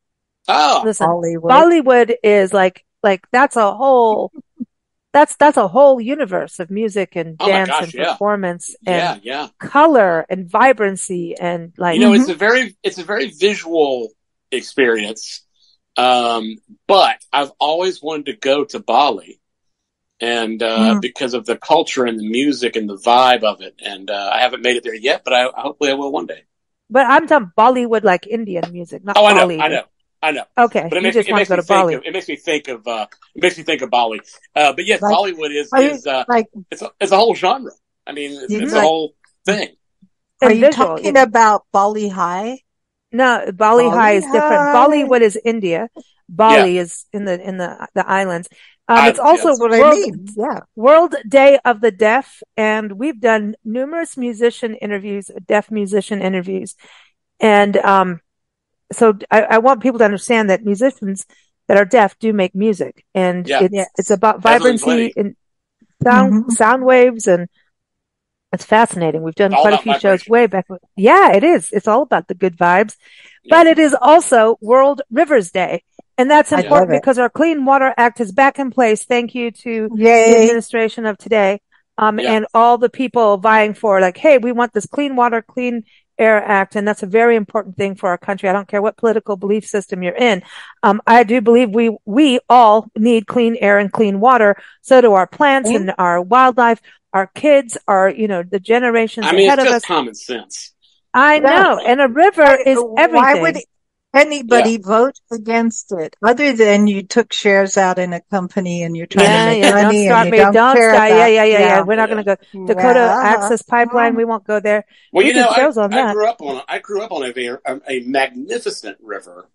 Oh, Listen, Hollywood. Bollywood is like that's a whole universe of music and Oh my dance gosh, and yeah. performance and yeah. color and vibrancy and It's a very visual experience. But I've always wanted to go to Bali, and because of the culture and the music and the vibe of it, and I haven't made it there yet, but hopefully I will one day. But I'm talking Bollywood like Indian music, not Oh, Bollywood. I know. Okay, But you just want to go to Bali. it makes me think of Bali. But yes, Like- Bollywood is like, it's a whole genre. I mean, it's a Like- whole thing. are And you visual, talking about Bali High? No, Bali High is different. High. Bollywood is India. Bali is in the islands. It's Yeah, also that's what I mean. Yeah. World Day of the Deaf, and we've done numerous deaf musician interviews. And so I want people to understand that musicians that are deaf do make music, and it's about vibrancy and sound waves, and it's fascinating. We've done All quite a about few shows vibration. way back. Yeah, it is. It's all about the good vibes. But it is also World Rivers Day. And that's I important love it. because our Clean Water Act is back in place. Thank you to the Yay. administration of today. And all the people vying for hey, we want this Clean Water, Clean Air Act. And that's a very important thing for our country. I don't care what political belief system you're in. I do believe we all need clean air and clean water. So do our plants and our wildlife, our kids, the generations I mean, ahead it's of just us. common sense. I know. And a river is everything. Why would anybody vote against it other than you took shares out in a company and you're trying to make Don't money start and me. you don't Don't care start. about, Yeah. We're not going to go Dakota Access Pipeline. We won't go there. Well, we did shows on that. I grew up on a magnificent river,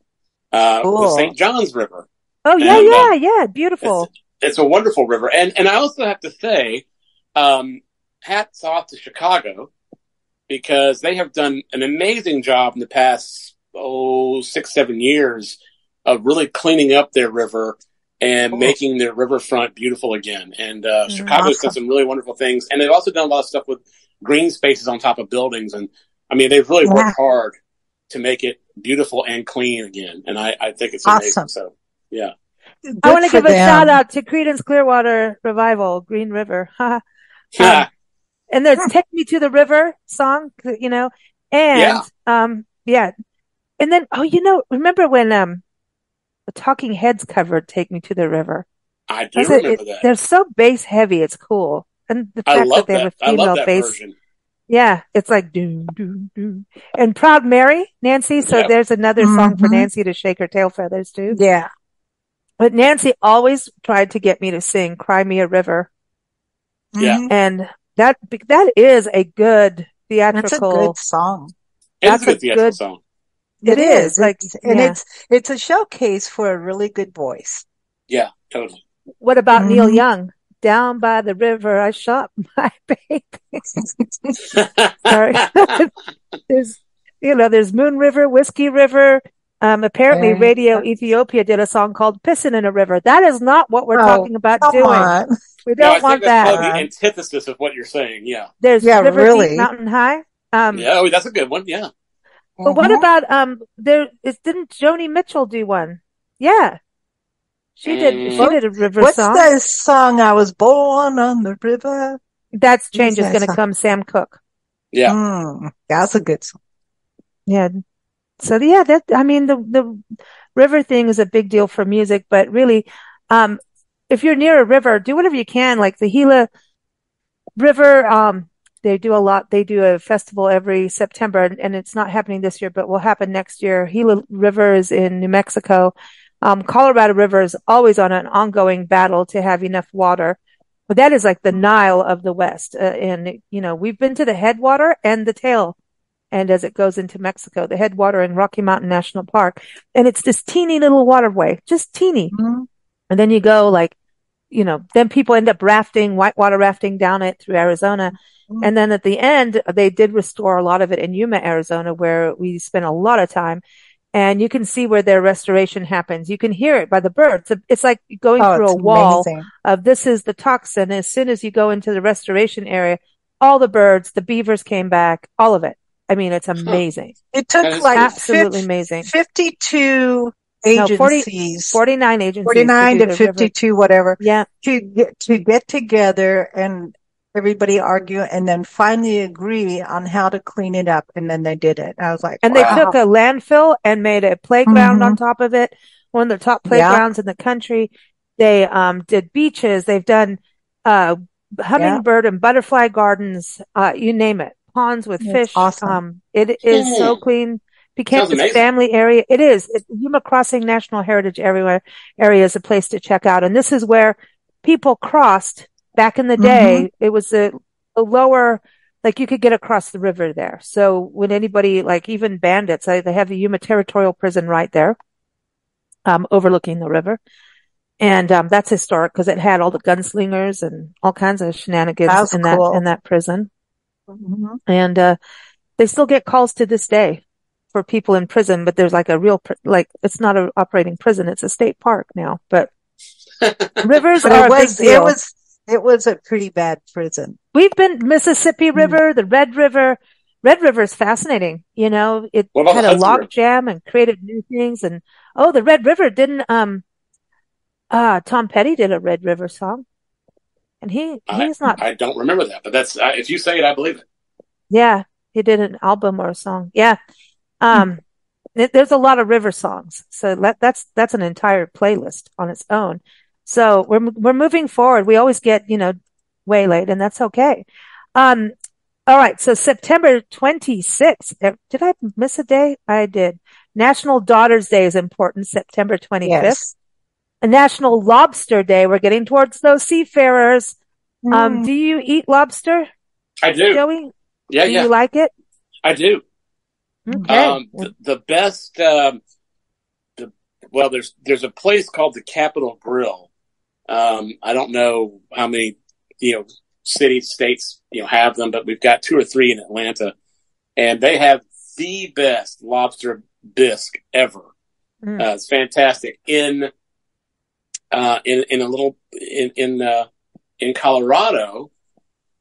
Cool. the St. John's River. Oh yeah, beautiful. It's a wonderful river, and I also have to say, hats off to Chicago because they have done an amazing job in the past 6-7 years of really cleaning up their river and making their riverfront beautiful again. And Chicago's done some really wonderful things, and they've also done a lot of stuff with green spaces on top of buildings. And I mean, they've really worked hard to make it beautiful and clean again. And I think it's amazing. Awesome. So yeah. Good I want to for give a them. shout out to Creedence Clearwater Revival, Green River. And there's "Take Me to the River" song, and and then remember when the Talking Heads covered "Take Me to the River"? I do remember that. They're so bass heavy, it's cool, and the fact that they have a female bass. Version. Yeah, it's like do do do. And "Proud Mary," Nancy. So there's another song for Nancy to shake her tail feathers too. Yeah. But Nancy always tried to get me to sing "Cry Me a River." Yeah. And that is a good theatrical. That's a good song. It's a good theatrical song. It is. It's a showcase for a really good voice. Yeah, totally. What about Neil Young? "Down by the river, I shot my baby." Sorry. There's Moon River, Whiskey River, Apparently Radio Ethiopia did a song called Pissin' in a River. That is not what we're talking about doing. On. We don't want that. Probably the antithesis of what you're saying. Yeah. There's River Deep, Mountain High. That's a good one. Yeah. But what about, didn't Joni Mitchell do one? Yeah. She did a river song. What's the song, I Was Born on the River? That's Change Is Gonna Come, Sam Cooke. Yeah. That's a good song. Yeah. So yeah, the river thing is a big deal for music, but really, if you're near a river, do whatever you can. Like the Gila River, they do a festival every September, and it's not happening this year, but will happen next year. Gila River is in New Mexico. Colorado River is always on an ongoing battle to have enough water. But that is like the Nile of the West. And, we've been to the headwater and the tail. And as it goes into Mexico, the headwater in Rocky Mountain National Park. And it's this teeny little waterway, just teeny. Mm-hmm. And then you go then people end up whitewater rafting down it through Arizona. Mm-hmm. And then at the end, they did restore a lot of it in Yuma, Arizona, where we spent a lot of time. And you can see where their restoration happens. You can hear it by the birds. It's like going through a wall of this is the toxin. As soon as you go into the restoration area, all the birds, the beavers came back, all of it. I mean, it's amazing. It took absolutely amazing. 52 agencies. 49 agencies. 49 to 52, river. Whatever. Yeah. To get together and everybody argue and then finally agree on how to clean it up. And then they did it. I was like, and wow. They took a landfill and made a playground on top of it. One of the top playgrounds in the country. They, did beaches. They've done, hummingbird and butterfly gardens. You name it. Ponds with fish. Awesome. It is so clean. Became this family area. It is. Yuma Crossing National Heritage area is a place to check out. And this is where people crossed. Back in the day, it was a lower, like you could get across the river there. So when anybody, like even bandits, they have the Yuma Territorial Prison right there, overlooking the river. And, that's historic because it had all the gunslingers and all kinds of shenanigans in that prison. Mm-hmm. And, they still get calls to this day for people in prison, but there's like a real, it's not an operating prison. It's a state park now, but rivers are a big deal. It was a pretty bad prison. We've been Mississippi River, the Red River. Red River is fascinating. It had a log jam and created new things. And the Red River didn't. Tom Petty did a Red River song, and he's not. I don't remember that, but that's if you say it, I believe it. Yeah, he did an album or a song. Yeah, there's a lot of river songs, so that's an entire playlist on its own. So we're moving forward. We always get, way late, and that's okay. All right. So September 26th. Did I miss a day? I did. National Daughters Day is important. September 25th. Yes. A National Lobster Day. We're getting towards those seafarers. Do you eat lobster? I do. Joey? Yeah. Do you like it? I do. Okay. The best, there's a place called the Capitol Grill. I don't know how many, cities, states, have them, but we've got 2 or 3 in Atlanta, and they have the best lobster bisque ever. It's fantastic. In Colorado,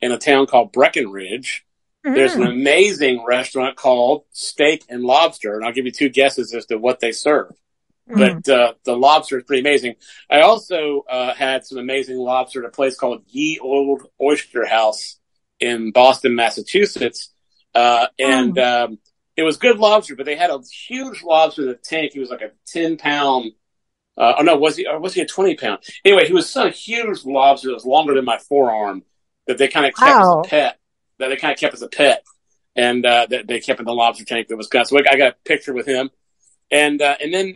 in a town called Breckenridge, there's an amazing restaurant called Steak and Lobster, and I'll give you 2 guesses as to what they serve. But the lobster is pretty amazing. I also had some amazing lobster at a place called Ye Old Oyster House in Boston, Massachusetts. And it was good lobster, but they had a huge lobster in the tank. He was like a 10-pound. Was he a 20-pound? Anyway, he was so huge lobster that was longer than my forearm that they kind of kept as a pet. And that they kept in the lobster tank that was gone. So I got a picture with him. And then,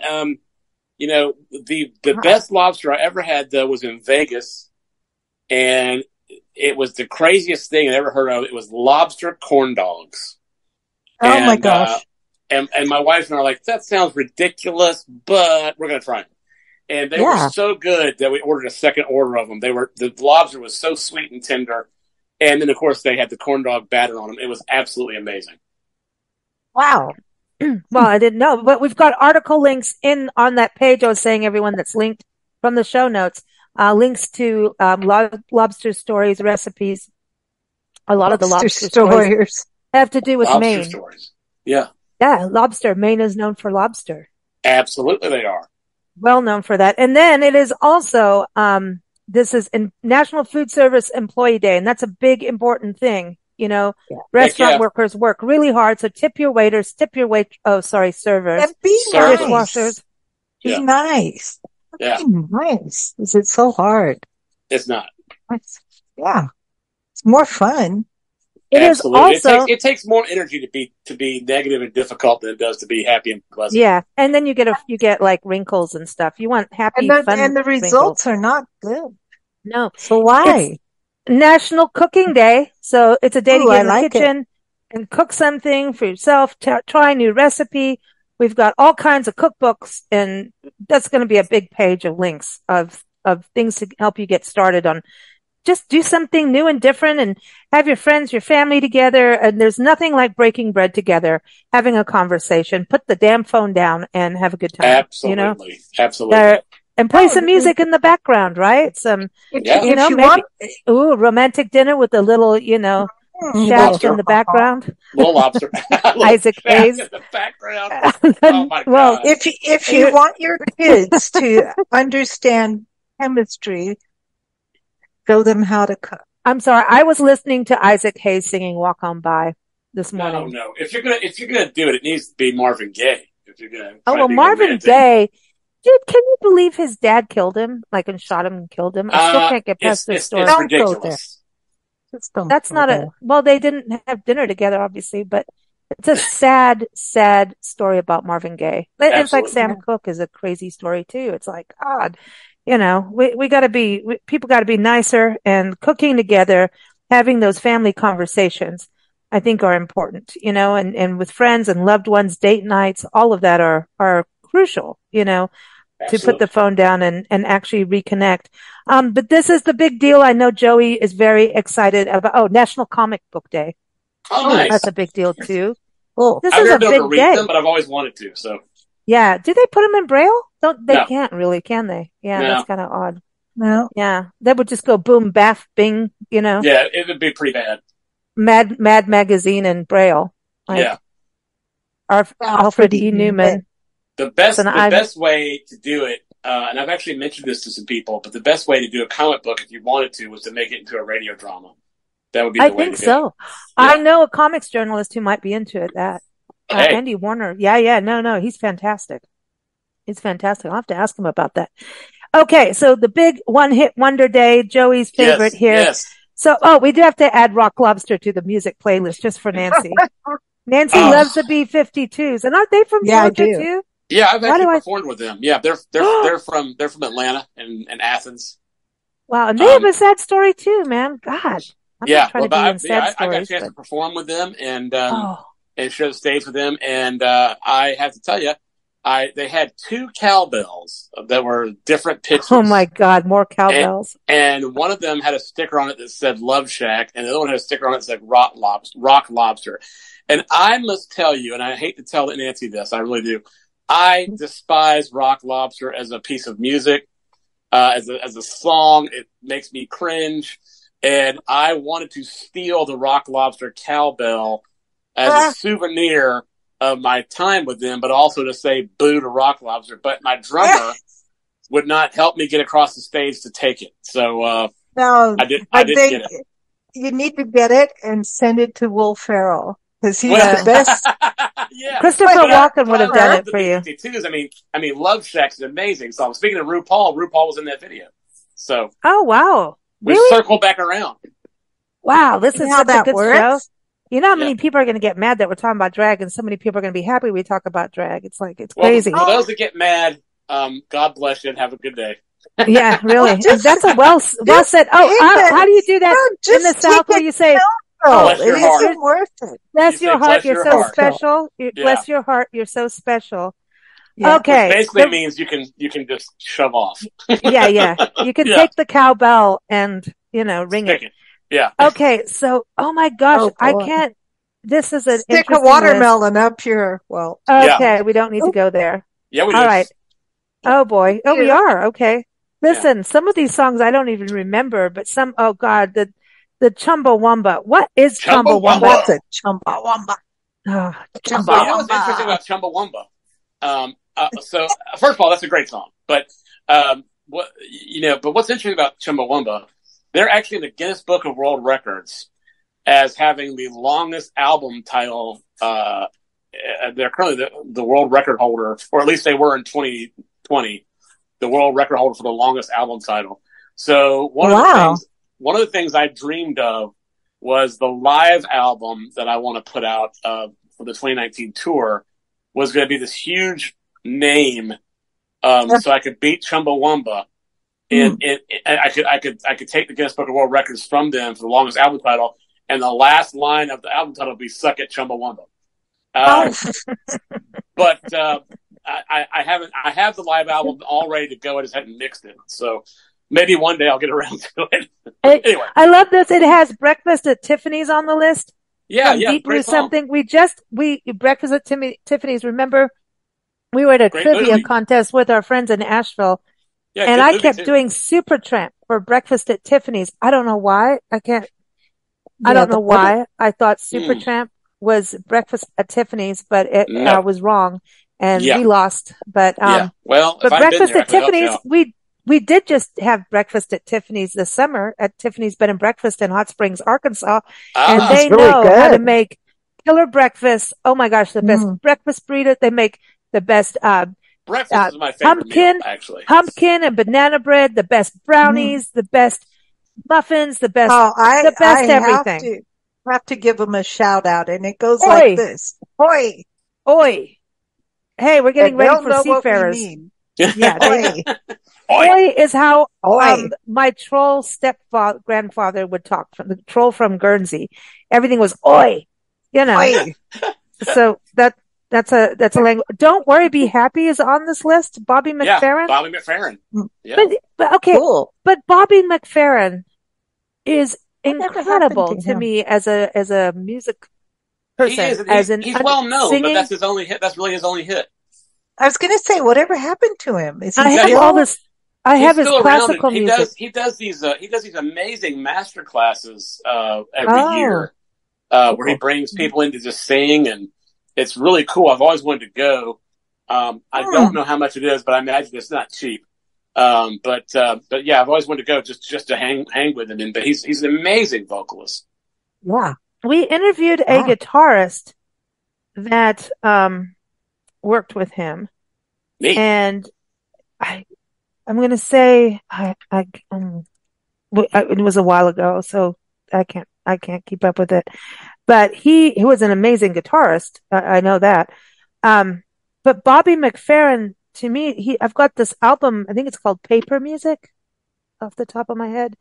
the best lobster I ever had, though, was in Vegas. And it was the craziest thing I ever heard of. It was lobster corn dogs. Oh, my gosh. And my wife and I are like, that sounds ridiculous, but we're going to try them. And they were so good that we ordered a second order of them. The lobster was so sweet and tender. And then, of course, they had the corn dog batter on them. It was absolutely amazing. Wow. Well, I didn't know, but we've got article links on that page. I was saying everyone that's linked from the show notes, links to lobster stories, recipes. A lot of the lobster stories have to do with lobster Maine. Stories. Yeah. Yeah, lobster. Maine is known for lobster. Absolutely, they are. Well known for that. And then it is also, this is National Food Service Employee Day, and that's a big, important thing. Restaurant workers work really hard. So tip your waiters, servers. And be dishwashers. Be nice. Yeah. Be nice. Is it so hard? It's not. Yeah. It's more fun. It Absolutely. is also. It takes more energy to be negative and difficult than it does to be happy and pleasant. Yeah. And then you get like wrinkles and stuff. You want happy, fun and the results are not good. No. So why? National Cooking Day. So it's a day to get in the kitchen and cook something for yourself, try a new recipe. We've got all kinds of cookbooks, and that's going to be a big page of links of things to help you get started on. Just do something new and different and have your friends, your family together. And there's nothing like breaking bread together, having a conversation, put the damn phone down and have a good time. Absolutely. Absolutely. And play some music in the background, right? Romantic dinner with a little, shaft in the background. Little lobster. Isaac Hayes. In the background. Oh my God. Well, if you want your kids to understand chemistry, show them how to cook. I'm sorry. I was listening to Isaac Hayes singing Walk On By this morning. No. If you're gonna do it, it needs to be Marvin Gaye. If you're gonna. Marvin Gaye. Dude, can you believe his dad killed him? And shot him and killed him? I still can't get past this story. It's ridiculous. That's not well, they didn't have dinner together, obviously, but it's a sad, sad story about Marvin Gaye. It's like Sam Cooke is a crazy story too. It's like, God, people gotta be nicer, and cooking together, having those family conversations, I think are important, and with friends and loved ones, date nights, all of that are crucial, to put the phone down and actually reconnect. But this is the big deal. I know Joey is very excited about, National Comic Book Day. Oh, nice. That's a big deal too. Well, this I've is never a been big able to day. read them, but I've always wanted to, so. Yeah. Do they put them in Braille? They No. can't really, can they? Yeah, No. That's kind of odd. No. Yeah. That would just go boom, baff, bing, Yeah, it would be pretty bad. Mad Magazine and Braille. Yeah. Alfred E. Newman. The best way to do it, and I've actually mentioned this to some people, but the best way to do a comic book, if you wanted to, was to make it into a radio drama. That would be the way to do it. I think so. Yeah. I know a comics journalist who might be into it. Andy Warner. Yeah. No. He's fantastic. He's fantastic. I'll have to ask him about that. Okay. So the big one-hit wonder day, Joey's favorite here. Yes. So, we do have to add Rock Lobster to the music playlist just for Nancy. Nancy loves the B-52s. And aren't they from Georgia too? Yeah, I've actually performed with them. Yeah, they're from Atlanta and Athens. Wow, and they have a sad story too, man. God. I'm not trying to be in sad I got a stories, chance to perform with them and share the stage with them, and I have to tell you, they had 2 cowbells that were different pitches. Oh my God, more cowbells! And one of them had a sticker on it that said Love Shack, and the other one had a sticker on it that said Rock Lobster. And I must tell you, and I hate to tell Nancy this, I really do. I despise Rock Lobster as a piece of music, as a song. It makes me cringe, and I wanted to steal the Rock Lobster cowbell as a souvenir of my time with them, but also to say boo to Rock Lobster. But my drummer would not help me get across the stage to take it, so I didn't get it. You need to get it and send it to Will Ferrell. Because he's the best. Yeah. Christopher Walken would have done it for you. I mean, Love Shack's amazing. So I'm speaking of RuPaul. RuPaul was in that video. So. Oh, wow. We circled back around. Wow. This is such a good show. You know how many Yeah. people are going to get mad that we're talking about drag, and so many people are going to be happy we talk about drag. It's like, it's crazy. For those that get mad, God bless you and have a good day. Yeah, really. That's a well said. Oh, how do you do that in the South where you say, bless your heart. Isn't worth it. Bless your heart, you're so special. Bless your heart, you're so special. Yeah. Okay. Which basically means you can just shove off. Yeah. You can take the cowbell and, ring Stick it. Yeah. Okay. So, oh my gosh, I can't. this is an Stick a interesting watermelon up here. Well, okay, we don't need to go there. Yeah, we do. All right. Oh boy. Oh, we are. Okay. Listen, some of these songs I don't even remember, but some, oh God, the Chumbawamba. What is Chumbawamba? What's a Chumbawamba? Oh, So you know what's interesting about Chumbawamba? So first of all, that's a great song. But but what's interesting about Chumbawamba? They're actually in the Guinness Book of World Records as having the longest album title. They're currently the world record holder, or at least they were in 2020, the world record holder for the longest album title. So one of the things I dreamed of was the live album that I want to put out for the 2019 tour was going to be this huge name, so I could beat Chumbawamba, and I could take the Guinness Book of World Records from them for the longest album title, and the last line of the album title would be "Suck It, Chumbawamba." But I have the live album all ready to go. I just hadn't mixed it, so maybe one day I'll get around to it. Anyway, I love this. It has Breakfast at Tiffany's on the list. Yeah, great something. We Breakfast at Tiffany's. Remember, we were at a trivia contest with our friends in Asheville, and I kept doing Supertramp for Breakfast at Tiffany's. I don't know why. I don't know why I thought Supertramp was Breakfast at Tiffany's, but I was wrong, and we lost. But well, but Breakfast at Tiffany's, we did just have Breakfast at Tiffany's this summer at Tiffany's Bed and Breakfast in Hot Springs, Arkansas, and they know how to make killer breakfast. Oh my gosh, the best breakfast burrito. They make the best breakfast is my favorite meal, actually. Pumpkin and banana bread, the best brownies, the best muffins, the best everything. I have to give them a shout out, and it goes like this. Oi. Oi. Hey, we're getting ready for Seafarers. Yeah, Oi. Oi is how my troll grandfather would talk, from the troll from Guernsey. Everything was oi, Oi. So that's a language. Don't worry, be happy is on this list. Bobby McFerrin. Yeah, Bobby McFerrin. Yeah. But okay, cool. But Bobby McFerrin is incredible to me as a music person. He's well known, singing. But that's his only hit. That's really his only hit. I was going to say, whatever happened to him? I have his classical music. He does these amazing master classes every year, where he brings people in to just sing, and it's really cool. I've always wanted to go. I don't know how much it is, but I imagine it's not cheap. But yeah, I've always wanted to go just to hang with him. But he's an amazing vocalist. Yeah. We interviewed a guitarist that worked with him. Neat. And I'm going to say it was a while ago, so I can't keep up with it. But he was an amazing guitarist. I know that. But Bobby McFerrin, to me, I've got this album, I think it's called Paper Music off the top of my head.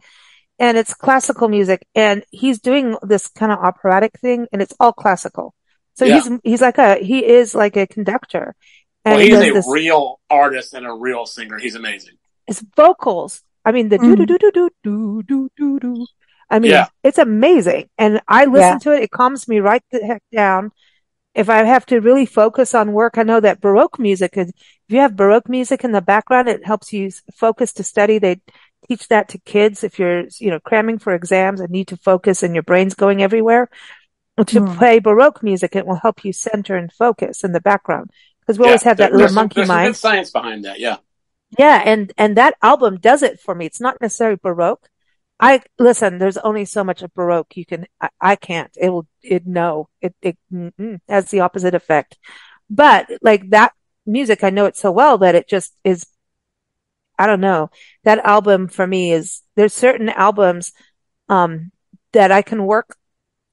And it's classical music. And he's doing this kind of operatic thing, and it's all classical. So he is like a conductor. And he's a real artist and a real singer. He's amazing. His vocals, I mean, the do-do-do-do-do-do-do-do. I mean, it's amazing. And I listen to it. It calms me right the heck down. If I have to really focus on work, I know that Baroque music, if you have Baroque music in the background, it helps you focus to study. They teach that to kids if you're, cramming for exams and need to focus and your brain's going everywhere. To play Baroque music, it will help you center and focus in the background. Because we always have that little monkey mind. There's some good science behind that, yeah. Yeah, and that album does it for me. It's not necessarily Baroque. Listen, there's only so much of Baroque you can, I can't. It has the opposite effect. But like that music, I know it so well that it just is, I don't know. That album for me there's certain albums, that I can work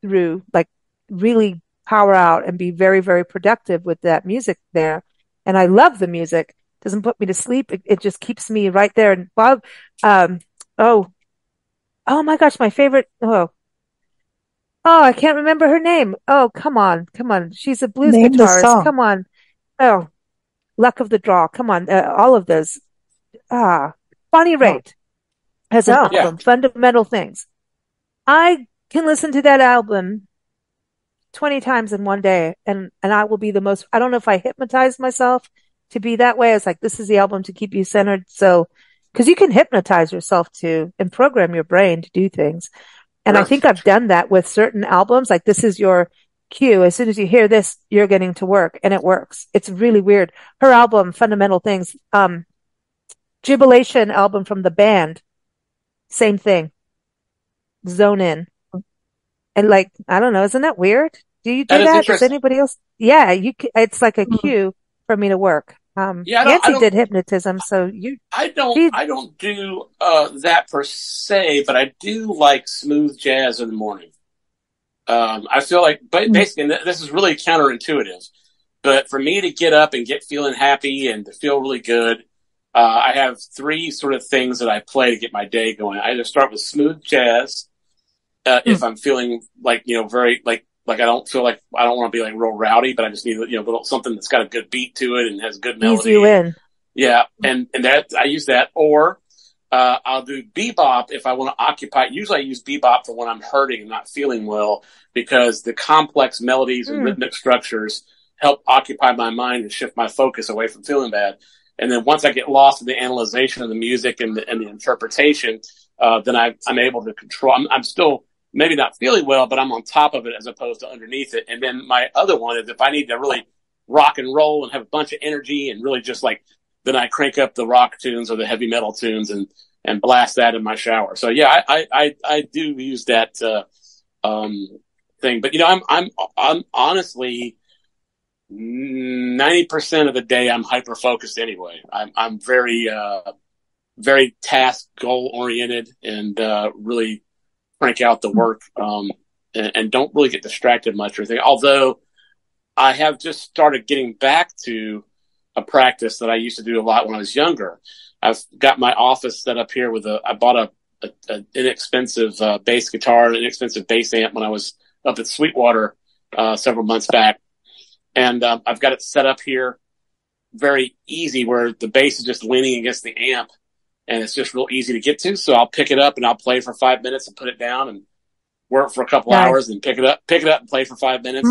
through, like really power out and be very, very productive with that music there. And I love the music. It doesn't put me to sleep. It just keeps me right there. And Bob, oh my gosh, my favorite. Oh, I can't remember her name. Oh, come on. She's a blues guitarist. Come on. Oh, Luck of the Draw. Come on. All of those. Bonnie Raitt has an album, Fundamental Things. I can listen to that album 20 times in one day. And I will be I don't know if I hypnotized myself to be that way. It's like, this is the album to keep you centered. So, cause you can hypnotize yourself and program your brain to do things. And I think I've done that with certain albums. Like, this is your cue. As soon as you hear this, you're getting to work, and it works. It's really weird. Her album, Fundamental Things, Jubilation album from the band, same thing. Zone in. And like, I don't know, isn't that weird? Do you do that? Does anybody else? Yeah, it's like a cue for me to work. Nancy did hypnotism, so I don't do that per se, but I do like smooth jazz in the morning. I feel like, but basically, this is really counterintuitive, but for me to get up and get feeling happy and to feel really good, I have three sort of things that I play to get my day going. I either start with smooth jazz, if I'm feeling like, very like I don't feel like I don't want to be like real rowdy, but I just need something that's got a good beat to it and has good melody. Ease you in. Yeah, and that I use that, or I'll do bebop if I want to occupy. Usually, I use bebop for when I'm hurting and not feeling well, because the complex melodies and rhythmic structures help occupy my mind and shift my focus away from feeling bad. And then once I get lost in the analyzation of the music and the interpretation, then I'm able to control. I'm still maybe not feeling well, but I'm on top of it as opposed to underneath it. And then my other one is if I need to really rock and roll and have a bunch of energy and really just then I crank up the rock tunes or the heavy metal tunes and blast that in my shower. So yeah, I do use that, thing, but I'm honestly 90% of the day I'm hyper focused anyway. I'm very, very task goal oriented and, really crank out the work, and don't really get distracted much or anything. Although I have just started getting back to a practice that I used to do a lot when I was younger. I've got my office set up here I bought an inexpensive, bass guitar, an inexpensive bass amp when I was up at Sweetwater, several months back. And, I've got it set up here very easy where the bass is just leaning against the amp. And it's just real easy to get to. So I'll pick it up and I'll play for 5 minutes and put it down and work for a couple hours and pick it up and play for 5 minutes.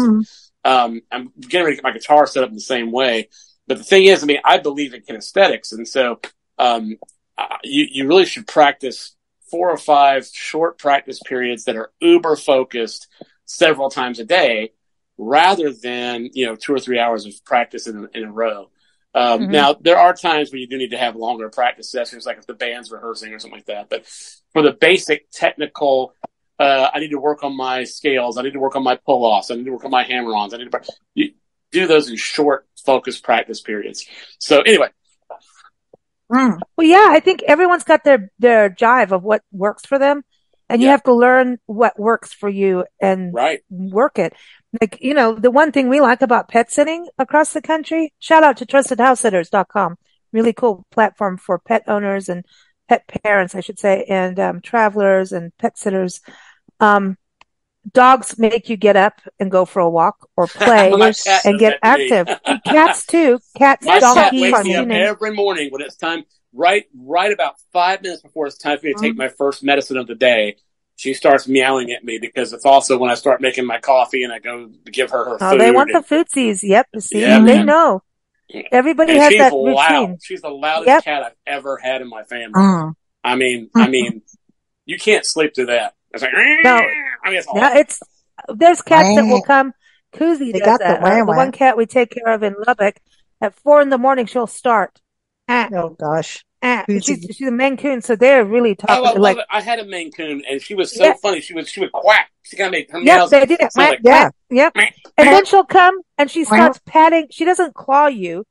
I'm getting ready to get my guitar set up in the same way. But the thing is, I believe in kinesthetics. And so, you really should practice 4 or 5 short practice periods that are uber focused several times a day rather than, 2 or 3 hours of practice in a row. Now there are times where you do need to have longer practice sessions, like if the band's rehearsing or something like that. But for the basic technical, I need to work on my scales. I need to work on my pull-offs. I need to work on my hammer-ons. I need to do those in short, focused practice periods. So anyway. Well, yeah, I think everyone's got their jive of what works for them. And you have to learn what works for you and work it. Like, the one thing we like about pet sitting across the country, shout out to trustedhousesitters.com. Really cool platform for pet owners and pet parents, I should say, and travelers and pet sitters. Dogs make you get up and go for a walk or play and get active. Cats too. Cats, my donkeys. Cat wakes me up every morning when it's time, right about 5 minutes before it's time for me to take my first medicine of the day. She starts meowing at me because it's also when I start making my coffee and I go to give her food. Oh, they want the foodsies. Yep. See, they know. Everybody has that routine. She's the loudest cat I've ever had in my family. I mean, you can't sleep through that. It's like, no. There's cats that will come. Koozie does that. The one cat we take care of in Lubbock, at 4 a.m, she'll start. Oh gosh. She's a Maine Coon, so they're really tough. I love it. I had a Maine Coon, and she was so funny. She would quack. She kind of made her nails. They do that. Yep. And then she'll come and she starts patting. She doesn't claw you.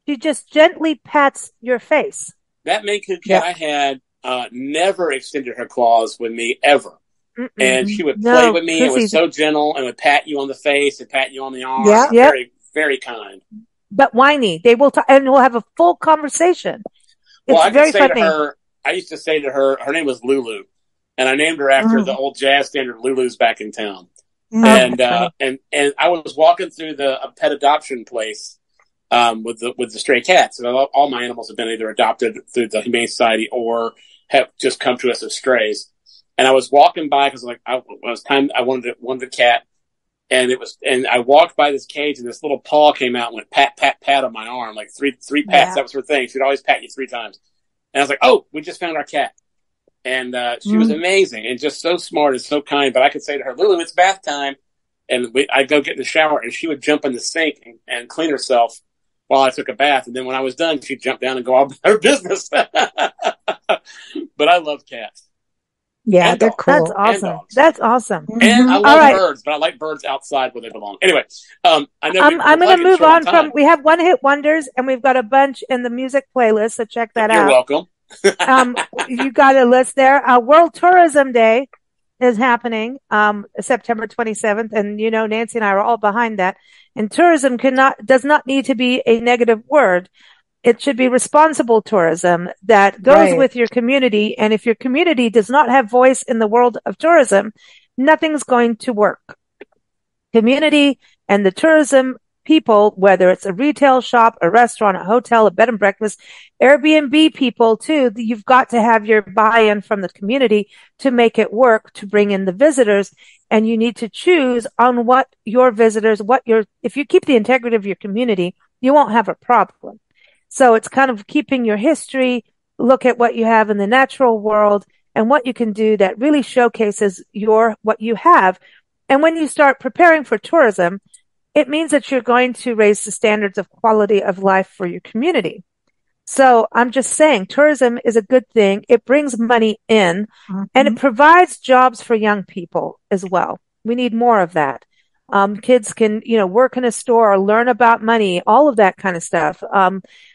She just gently pats your face. That Maine Coon cat I had never extended her claws with me ever. And she would play with me. It was so gentle and would pat you on the face and pat you on the arm. Very, very kind. But whiny. They will talk, and we'll have a full conversation. Well, I used to say to her, her name was Lulu, and I named her after the old jazz standard Lulu's back in town. And I was walking through a pet adoption place, with the stray cats. And all my animals have been either adopted through the Humane Society or have just come to us as strays. And I was walking by because I wanted the cat. and I walked by this cage, and this little paw came out and went pat, pat, pat on my arm, like three pats. That was her thing. She'd always pat you 3 times. And I was like, oh, we just found our cat. And she was amazing and just so smart and so kind. But I could say to her, Lulu, it's bath time. And I'd go get in the shower, and she would jump in the sink and clean herself while I took a bath. And then when I was done, she'd jump down and go about her business. But I love cats. Yeah, they're cool. That's awesome. That's awesome. And I love birds, but I like birds outside where they belong. Anyway, I know I'm going to move on from, we have one hit wonders, and we've got a bunch in the music playlist, so check that out. You're welcome. You got a list there. World Tourism Day is happening, September 27th. And, Nancy and I are all behind that. And tourism does not need to be a negative word. It should be responsible tourism that goes with your community. And if your community does not have voice in the world of tourism, nothing's going to work. Community and the tourism people, whether it's a retail shop, a restaurant, a hotel, a bed and breakfast, Airbnb people too, you've got to have your buy-in from the community to make it work, to bring in the visitors. And you need to choose on what your visitors, if you keep the integrity of your community, you won't have a problem. So it's kind of keeping your history, look at what you have in the natural world and what you can do that really showcases what you have. And when you start preparing for tourism, it means that you're going to raise the standards of quality of life for your community. So I'm just saying tourism is a good thing. It brings money in and it provides jobs for young people as well. We need more of that. Kids can, work in a store or learn about money, all of that kind of stuff.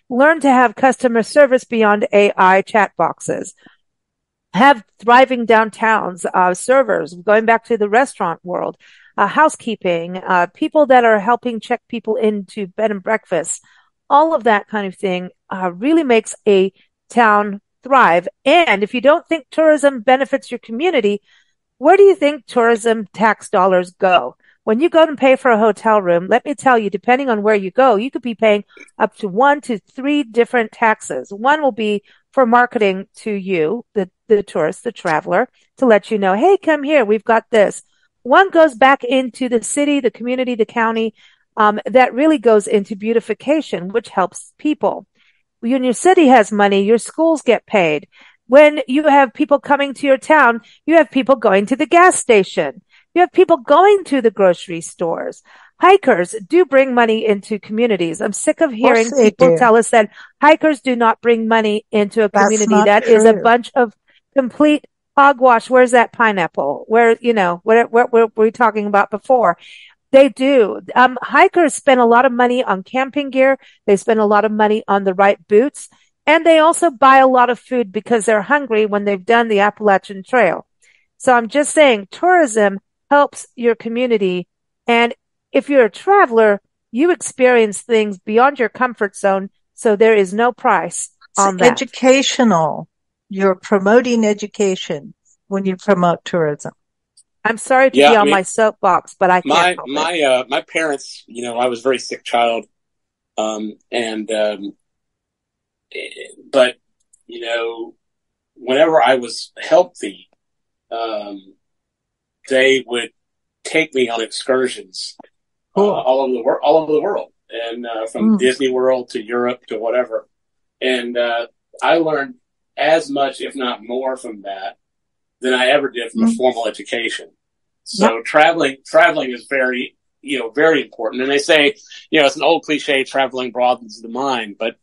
Learn to have customer service beyond AI chat boxes. Have thriving downtowns, servers, going back to the restaurant world, housekeeping, people that are helping check people into bed and breakfast. All of that kind of thing really makes a town thrive. And if you don't think tourism benefits your community, where do you think tourism tax dollars go? When you go and pay for a hotel room, let me tell you, depending on where you go, you could be paying up to 1 to 3 different taxes. One will be for marketing to you, the tourist, the traveler, to let you know, hey, come here, we've got this. One goes back into the city, the community, the county, that really goes into beautification, which helps people. When your city has money, your schools get paid. When you have people coming to your town, you have people going to the gas station. You have people going to the grocery stores. Hikers do bring money into communities. I'm sick of hearing people tell us that hikers do not bring money into a community. That is a bunch of complete hogwash. Where's that pineapple? What were we talking about before? They do. Hikers spend a lot of money on camping gear. They spend a lot of money on the right boots. And they also buy a lot of food because they're hungry when they've done the Appalachian Trail. So I'm just saying tourism helps your community. And if you're a traveler, you experience things beyond your comfort zone. So there is no price on that. Educational. You're promoting education when you promote tourism. I'm sorry to be on my soapbox, but I can't. My parents, I was a very sick child. But whenever I was healthy, they would take me on excursions all over the world, and from Disney World to Europe to whatever. And I learned as much, if not more, from that than I ever did from a formal education. So traveling is very, very important. And they say, it's an old cliche, traveling broadens the mind, but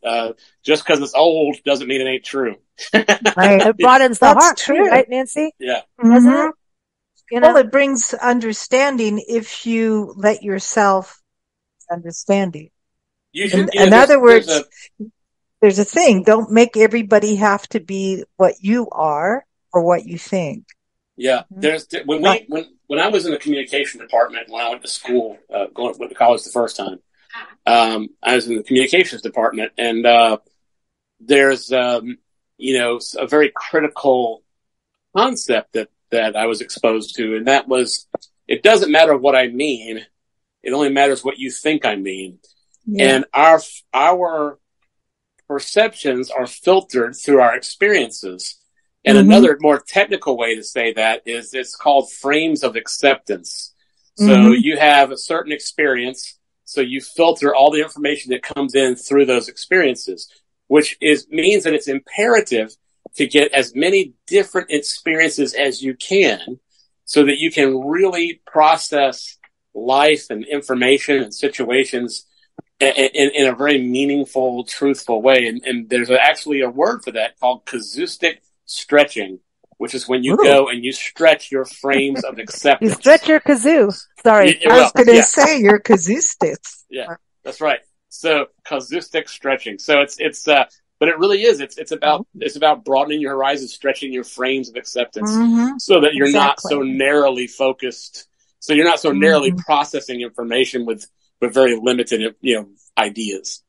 just because it's old doesn't mean it ain't true. Right. It broadens the heart, true, right, Nancy? Yeah. Doesn't it? Well, it brings understanding if you let yourself understanding. In other words, there's a thing. Don't make everybody have to be what you are or what you think. Yeah. When I was in the communication department, when I went to school, went to college the first time, I was in the communications department, and there's a very critical concept that I was exposed to, and that was, it doesn't matter what I mean, it only matters what you think I mean. Yeah. And our perceptions are filtered through our experiences. And another more technical way to say that is it's called frames of acceptance. So you have a certain experience. So you filter all the information that comes in through those experiences, which means that it's imperative to get as many different experiences as you can so that you can really process life and information and situations in a very meaningful, truthful way. And there's actually a word for that called casuistic stretching, which is when you go and you stretch your frames of acceptance. You stretch your kazoo. Sorry. I was going to say your kazoostics. Yeah, that's right. So casuistic stretching. So but it really is. It's about broadening your horizons, stretching your frames of acceptance so that you're not so narrowly focused. So you're not so narrowly processing information with very limited, ideas.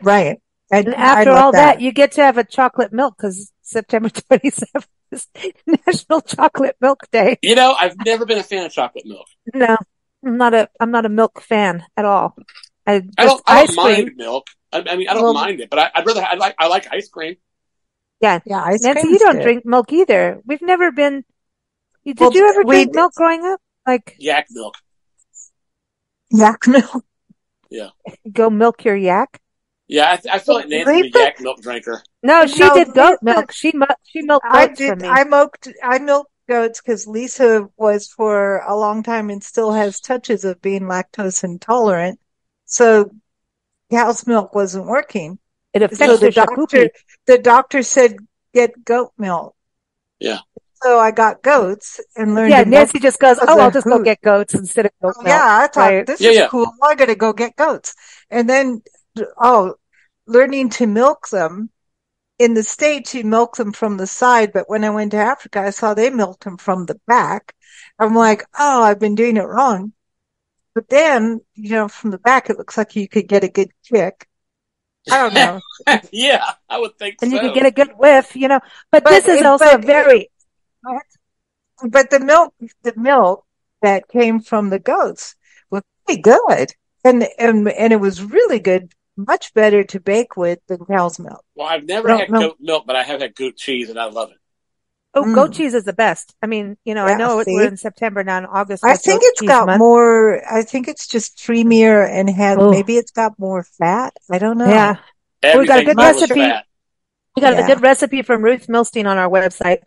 Right. And after all that, you get to have a chocolate milk because September 27th is National Chocolate Milk Day. I've never been a fan of chocolate milk. No, I'm not a milk fan at all. I don't mind milk. I don't mind it, but I like ice cream. Yeah. Yeah. Ice Nancy, cream you don't drink milk either. We've never been, did you ever drink milk growing up? Like yak milk. Yak milk. Yeah. Go milk your yak. Yeah, I feel like Nancy's a yak milk drinker. No, she did goat milk. She milked goats for me. I milked goats because Lisa was for a long time and still has touches of being lactose intolerant. So cow's milk wasn't working. It affects the doctor said, get goat milk. Yeah. So I got goats and learned. Yeah, Nancy just goes, I'll just go get goats instead of goat milk. Yeah, I thought this is cool. I got to go get goats. And then, learning to milk them. In the States, you milk them from the side, but when I went to Africa, I saw they milked them from the back. I'm like, I've been doing it wrong. But then, from the back, it looks like you could get a good kick. I don't know. Yeah, I would think and so. And you could get a good whiff, But this is also very... But the milk that came from the goats was pretty good. And it was really good. Much better to bake with than cow's milk. Well, I've never had goat milk, but I have had goat cheese, and I love it. Oh, goat cheese is the best. I mean, I know we're in September now, in August. I think it's got more. I think it's just creamier and maybe it's got more fat. I don't know. Yeah, we got a good recipe. We got a good recipe from Ruth Milstein on our website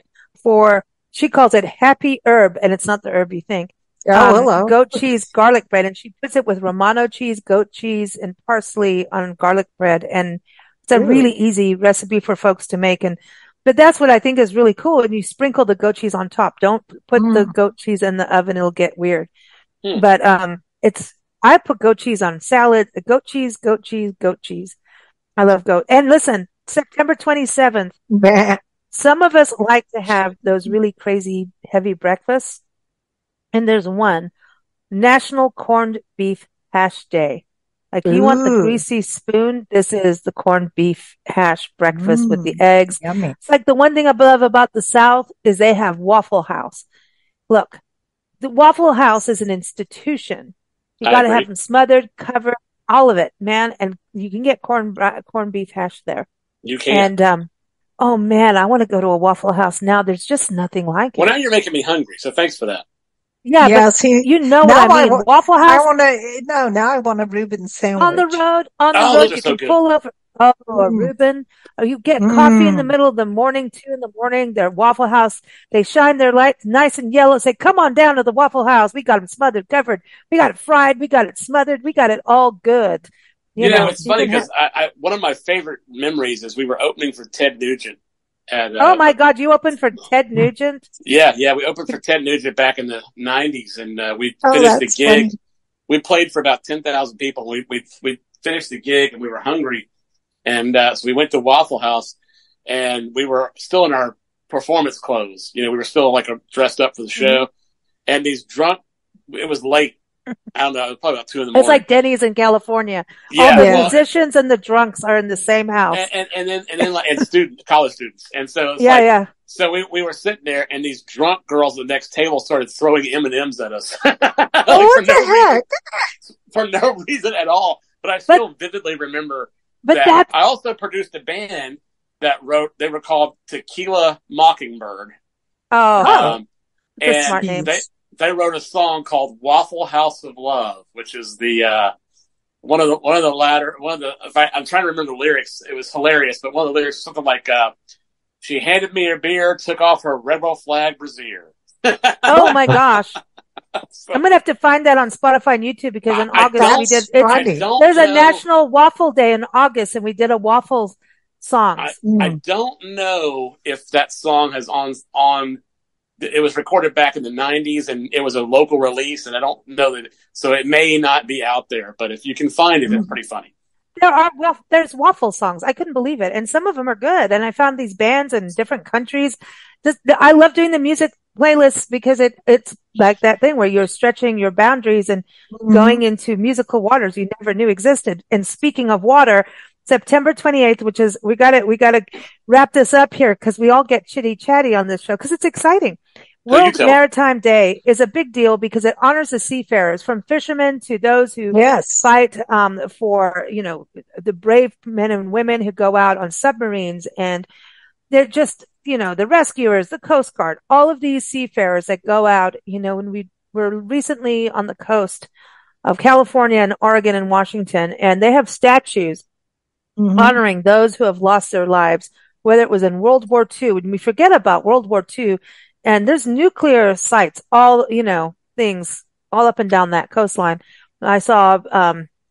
she calls it happy herb, and it's not the herb you think. Hello. Goat cheese garlic bread, and she puts it with Romano cheese, goat cheese, and parsley on garlic bread, and it's a really easy recipe for folks to make. But that's what I think is really cool. And you sprinkle the goat cheese on top. Don't put the goat cheese in the oven; it'll get weird. But I put goat cheese on salad. Goat cheese. I love goat. And listen, September 27th. Some of us like to have those really crazy heavy breakfasts. And there's one, National Corned Beef Hash Day. Like you want the greasy spoon, this is the corned beef hash breakfast with the eggs. Yummy. It's like the one thing I love about the South is they have Waffle House. Look, the Waffle House is an institution. You got to have them smothered, covered, all of it, man. And you can get corned beef hash there. You can. And, oh man, I want to go to a Waffle House now. There's just nothing like it. Well, now you're making me hungry, so thanks for that. Yeah, but see, you know what I mean. Waffle House. Now I want a Reuben sandwich. On the road, you can pull over. Oh, a Reuben. Oh, you get coffee in the middle of the morning, 2 a.m. Their Waffle House. They shine their lights nice and yellow. Say, come on down to the Waffle House. We got them smothered, covered. We got it fried. We got it smothered. We got it all good. It's funny because one of my favorite memories is we were opening for Ted Nugent. Oh my God, you opened for Ted Nugent? Yeah, we opened for Ted Nugent back in the 90s, and we finished the gig. Funny. We played for about 10,000 people. We finished the gig, and we were hungry, and so we went to Waffle House, and we were still in our performance clothes. We were still dressed up for the show, and these drunk. It was late. I don't know. It was probably about 2 a.m. It's like Denny's in California. All the musicians and the drunks are in the same house. And then college students. And so So we were sitting there, and these drunk girls at the next table started throwing M&Ms at us. What the heck? For no reason at all. But I still vividly remember that. I also produced a band that they were called Tequila Mockingbird. Oh, and smart names. they wrote a song called "Waffle House of Love," which is the one of the latter one of the. I'm trying to remember the lyrics. It was hilarious, but one of the lyrics was something like, "She handed me her beer, took off her rebel flag brassiere." Oh my gosh. So, I'm going to have to find that on Spotify and YouTube because in August we did, there's a National Waffle Day in August and we did a waffle songs. I don't know if that song has on, it was recorded back in the 90s and it was a local release and I don't know that, so it may not be out there, but if you can find it, it's pretty funny. There's waffle songs. I couldn't believe it. And some of them are good. And I found these bands in different countries. I love doing the music playlists because it's like that thing where you're stretching your boundaries and going into musical waters you never knew existed. And speaking of water, September 28th, which is, we gotta wrap this up here because we all get chitty chatty on this show because it's exciting. World Maritime Day is a big deal because it honors the seafarers, from fishermen to those who fight for, the brave men and women who go out on submarines, and they're just, the rescuers, the Coast Guard, all of these seafarers that go out. When we were recently on the coast of California and Oregon and Washington, and they have statues honoring those who have lost their lives, whether it was in World War II. When we forget about World War II, and there's nuclear sites, all, things all up and down that coastline. I saw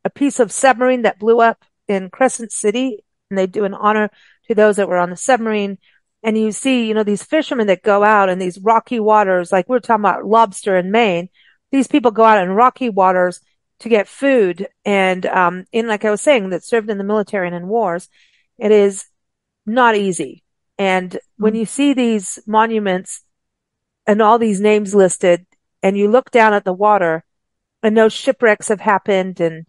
a piece of submarine that blew up in Crescent City, and they do an honor to those that were on the submarine. And you see, these fishermen that go out in these rocky waters, like we're talking about lobster in Maine. These people go out in rocky waters to get food. And, like I was saying, that served in the military and in wars, it is not easy. And when you see these monuments and all these names listed, and you look down at the water, and those shipwrecks have happened, and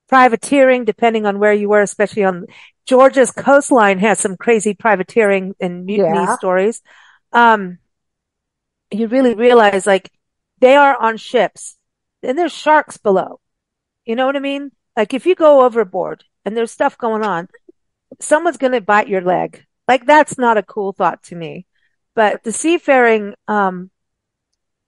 privateering, depending on where you were, especially on Georgia's coastline, has some crazy privateering and mutiny stories. You really realize, like, they are on ships, and there's sharks below. You know what I mean? Like, if you go overboard and there's stuff going on, someone's going to bite your leg. Like, that's not a cool thought to me. But the seafaring,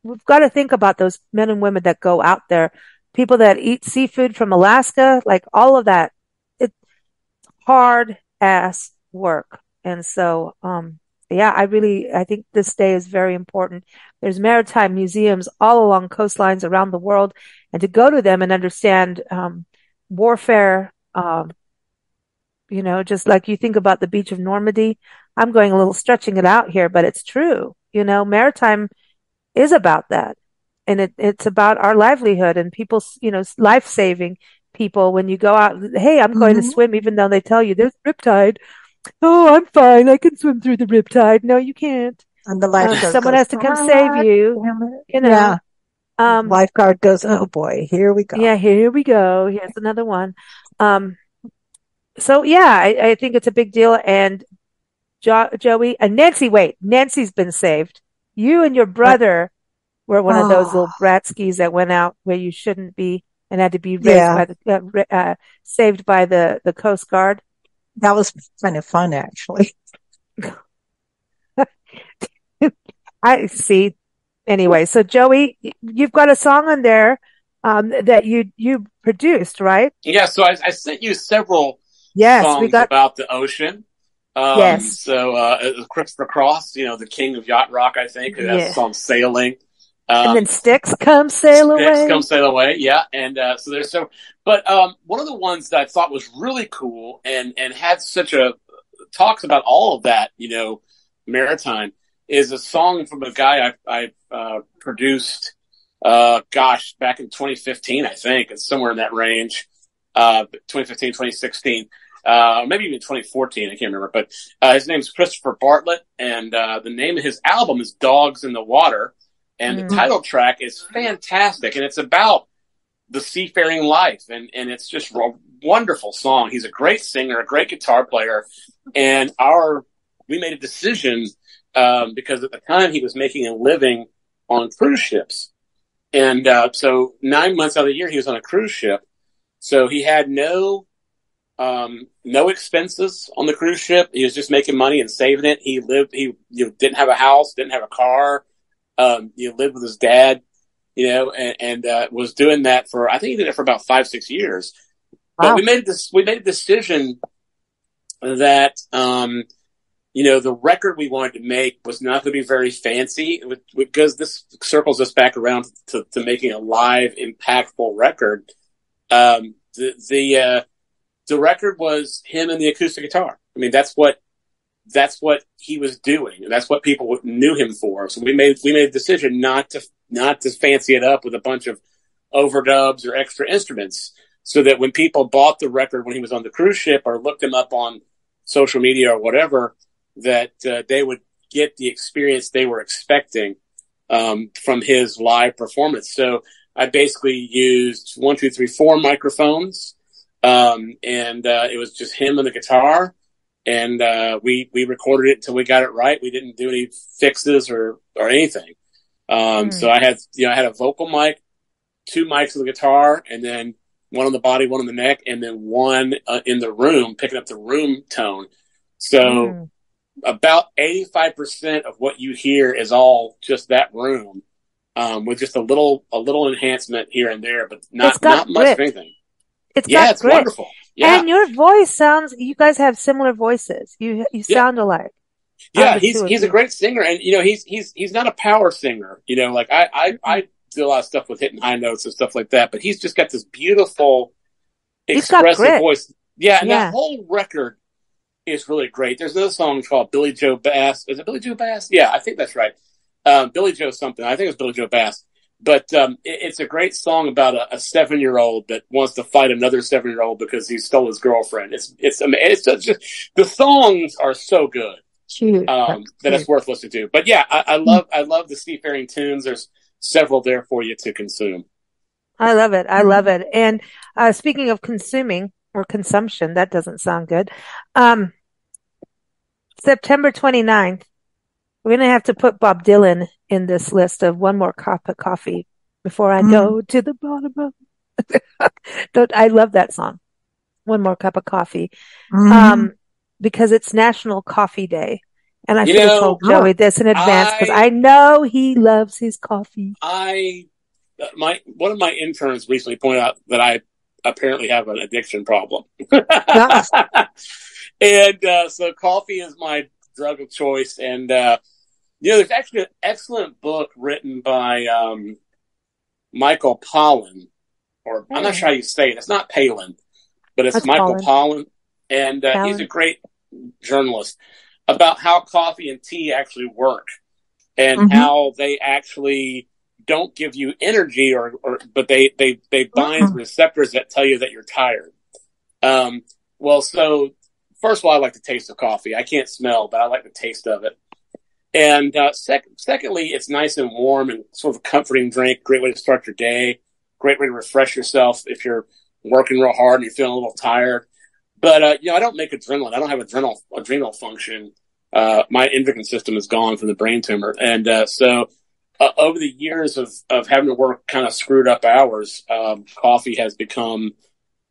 we've got to think about those men and women that go out there, people that eat seafood from Alaska, like all of that. It's hard ass work. And so, I think this day is very important. There's maritime museums all along coastlines around the world, and to go to them and understand, warfare, just like you think about the beach of Normandy. I'm going a little stretching it out here, but it's true. Maritime is about that. And it's about our livelihood and people's, life saving people. When you go out, hey, I'm going to swim, even though they tell you there's riptide. Oh, I'm fine. I can swim through the riptide. No, you can't. And the lifeguard someone has to come save you. Yeah. Lifeguard goes, oh boy, here we go. Yeah, here we go. Here's another one. I think it's a big deal. And Joey and Nancy, Nancy's been saved. You and your brother were one of those little bratskis that went out where you shouldn't be and had to be raised by saved by the Coast Guard. That was kind of fun, actually. I see. Anyway, so Joey, you've got a song on there that you produced, right? Yeah. So I sent you several songs about the ocean. So Christopher Cross, the king of yacht rock, I think, who has the song "Sailing." And then Sticks Come Sail Away. Sticks Come Sail Away, yeah. And so there's so, but one of the ones that I thought was really cool and had such a talks about all of that, maritime, is a song from a guy I produced, back in 2015, I think. It's somewhere in that range, 2015, 2016. Maybe even 2014, I can't remember, but his name is Christopher Bartlett, and the name of his album is Dogs in the Water, and the title track is fantastic, and it's about the seafaring life, and it's just a wonderful song. He's a great singer, a great guitar player, and we made a decision because at the time he was making a living on cruise ships, and so 9 months out of the year he was on a cruise ship, so he had no expenses on the cruise ship. He was just making money and saving it. He didn't have a house, didn't have a car. He lived with his dad. and was doing that for, I think he did it for about 5-6 years. Wow. But we made a decision that, the record we wanted to make was not going to be very fancy, because this circles us back around to making a live, impactful record. The record was him and the acoustic guitar. I mean, that's what he was doing, and that's what people knew him for. So we made a decision not to fancy it up with a bunch of overdubs or extra instruments, so that when people bought the record when he was on the cruise ship or looked him up on social media or whatever, that they would get the experience they were expecting from his live performance. So I basically used 1, 2, 3, 4 microphones, and it was just him and the guitar. And we recorded it until we got it right. We didn't do any fixes or anything. So I had a vocal mic, 2 mics of the guitar, and then one on the body, one on the neck, and then one in the room, picking up the room tone. So about 85% of what you hear is all just that room, with just a little enhancement here and there, but not much of anything. It's grit. Wonderful. Yeah. And your voice you guys have similar voices. You sound alike. Yeah, he's a great singer, and he's not a power singer. Like I do a lot of stuff with hitting high notes and stuff like that, but he's just got this beautiful, expressive voice. Yeah, and that whole record is really great. There's another song called Billy Joe Bass. Is it Billy Joe Bass? Yeah, I think that's right. Billy Joe something. I think it's Billy Joe Bass. But it's a great song about a 7-year-old that wants to fight another 7-year-old because he stole his girlfriend. It's just, the songs are so good that it's worth listening to. But yeah, I love the Seafaring tunes. There's several there for you to consume. I love it. I love it. And speaking of consuming or consumption, that doesn't sound good. September 29th, we're going to have to put Bob Dylan in this list of one more cup of coffee before I go to the bottom of. I love that song. One more cup of coffee. Because it's National Coffee Day. And I should have told Joey this in advance because I know he loves his coffee. One of my interns recently pointed out that I apparently have an addiction problem. And so coffee is my drug of choice. And there's actually an excellent book written by Michael Pollan, or I'm not sure how you say it. It's not Palin, but it's Michael Pollan. And he's a great journalist, about how coffee and tea actually work, and how they actually don't give you energy, but they bind receptors that tell you that you're tired. So first of all, I like the taste of coffee. I can't smell, but I like the taste of it. And secondly, it's nice and warm and sort of a comforting drink. Great way to start your day. Great way to refresh yourself if you're working real hard and you're feeling a little tired. But I don't make adrenaline. I don't have adrenal function. My endocrine system is gone from the brain tumor, and so over the years of having to work kind of screwed up hours, coffee has become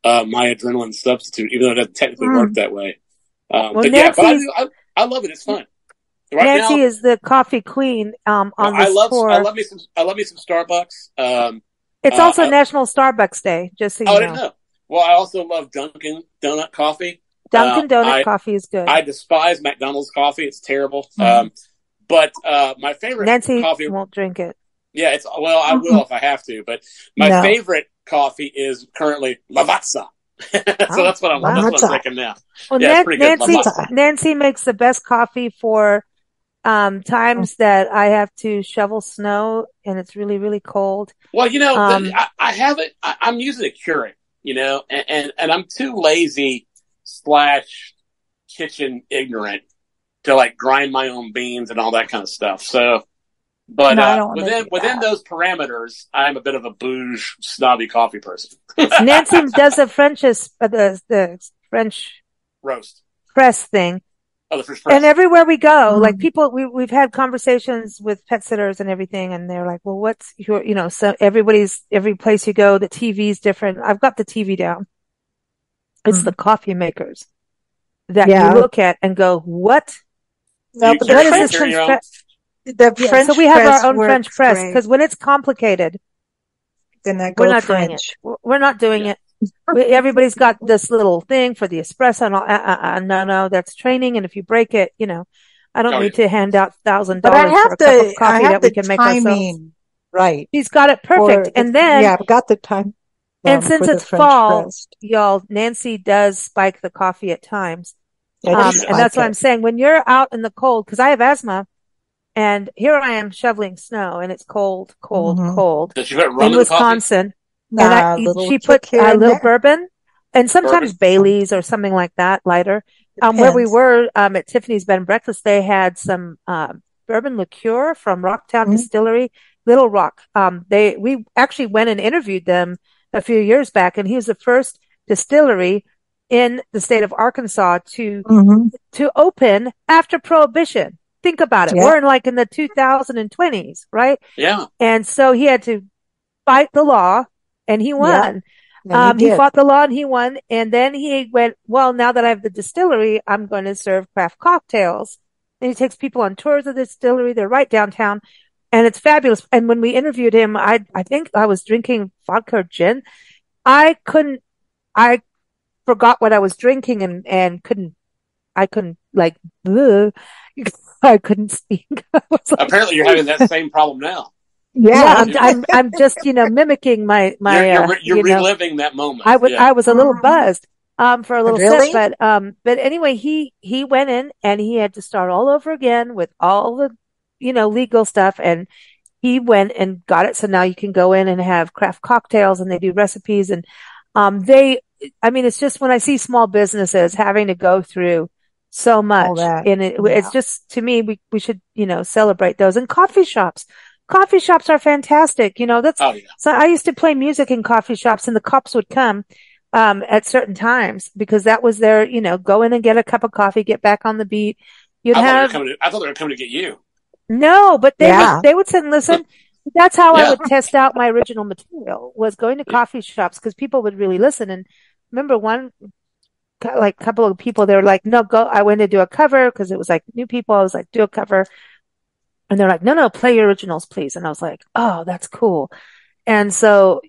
my adrenaline substitute, even though it doesn't technically work that way. I love it. It's fun. Right Nancy now, is the coffee queen on this tour. I love me some Starbucks. It's also National Starbucks Day, just so you know. I didn't know. Well, I also love Dunkin' Donut coffee. Dunkin' Donut coffee is good. I despise McDonald's coffee. It's terrible. But my favorite Nancy coffee won't drink it. Yeah, I will if I have to. But my favorite coffee is currently Lavazza. So that's what I'm drinking now. Well, it's pretty good. Nancy makes the best coffee for times that I have to shovel snow and it's really, really cold. Well, I have it. I'm using a Keurig, and I'm too lazy / kitchen ignorant to like grind my own beans and all that kind of stuff. So, but within those parameters, I'm a bit of a bouge, snobby coffee person. Nancy does the French roast press thing. Oh, the French press. And everywhere we go, like people, we've had conversations with pet sitters and everything, and they're like, well, what's your, so every place you go, the TV's different. I've got the TV down. It's the coffee makers that you look at and go, what? No, what is this French press? The French so we have press our own French press because when it's complicated, then I We're go not doing it. French. We're not doing it. Everybody's got this little thing for the espresso and all. No, that's training. And if you break it, I don't need to hand out $1,000 But I for have a cup of coffee that we the can make ourselves. timing right. She's got it perfect. And then, I've got the time. and since for the it's French fall, press. y'all, Nancy does spike the coffee at times. I do And spike that's what it. I'm saying. When you're out in the cold, because I have asthma, and here I am shoveling snow, and it's cold, cold Did you put rum in in the coffee? Wisconsin. Nah, And little she kick put here a and little there. bourbon and sometimes Bourbon? Bailey's or something like that, lighter. Where we Depends. were, at Tiffany's Bed and Breakfast, they had some, bourbon liqueur from Rocktown Distillery, Little Rock. We actually went and interviewed them a few years back, and he was the first distillery in the state of Arkansas to open after Prohibition. Think about it. Yeah. We're in the 2020s, right? Yeah. And so he had to fight the law, and he won. And He fought the law and he won. And then he went, well, now that I have the distillery, I'm going to serve craft cocktails. And he takes people on tours of the distillery. They're right downtown, and it's fabulous. And when we interviewed him, I think I was drinking vodka or gin. I forgot what I was drinking and couldn't bleh. I couldn't speak. I was like, Apparently, you're having that same problem now. yeah, I'm just, mimicking my, You're reliving that moment. I was a little buzzed, for a little Really? sip, but anyway, he went in and he had to start all over again with all the, legal stuff. And he went and got it. So now you can go in and have craft cocktails, and they do recipes. And, it's just when I see small businesses having to go through so much, and it's just, to me, we should, celebrate those. And coffee shops are fantastic. So I used to play music in coffee shops, and the cops would come, at certain times, because that was their, go in and get a cup of coffee, get back on the beat. I thought they were coming to get you. No, but they would sit and listen. That's how I would test out my original material, was going to coffee shops, because people would really listen. And remember couple of people, they were like, no, go. I went to do a cover because it was new people. I was like, do a cover. And they're like, no, play your originals, please. And I was like, oh, that's cool. And so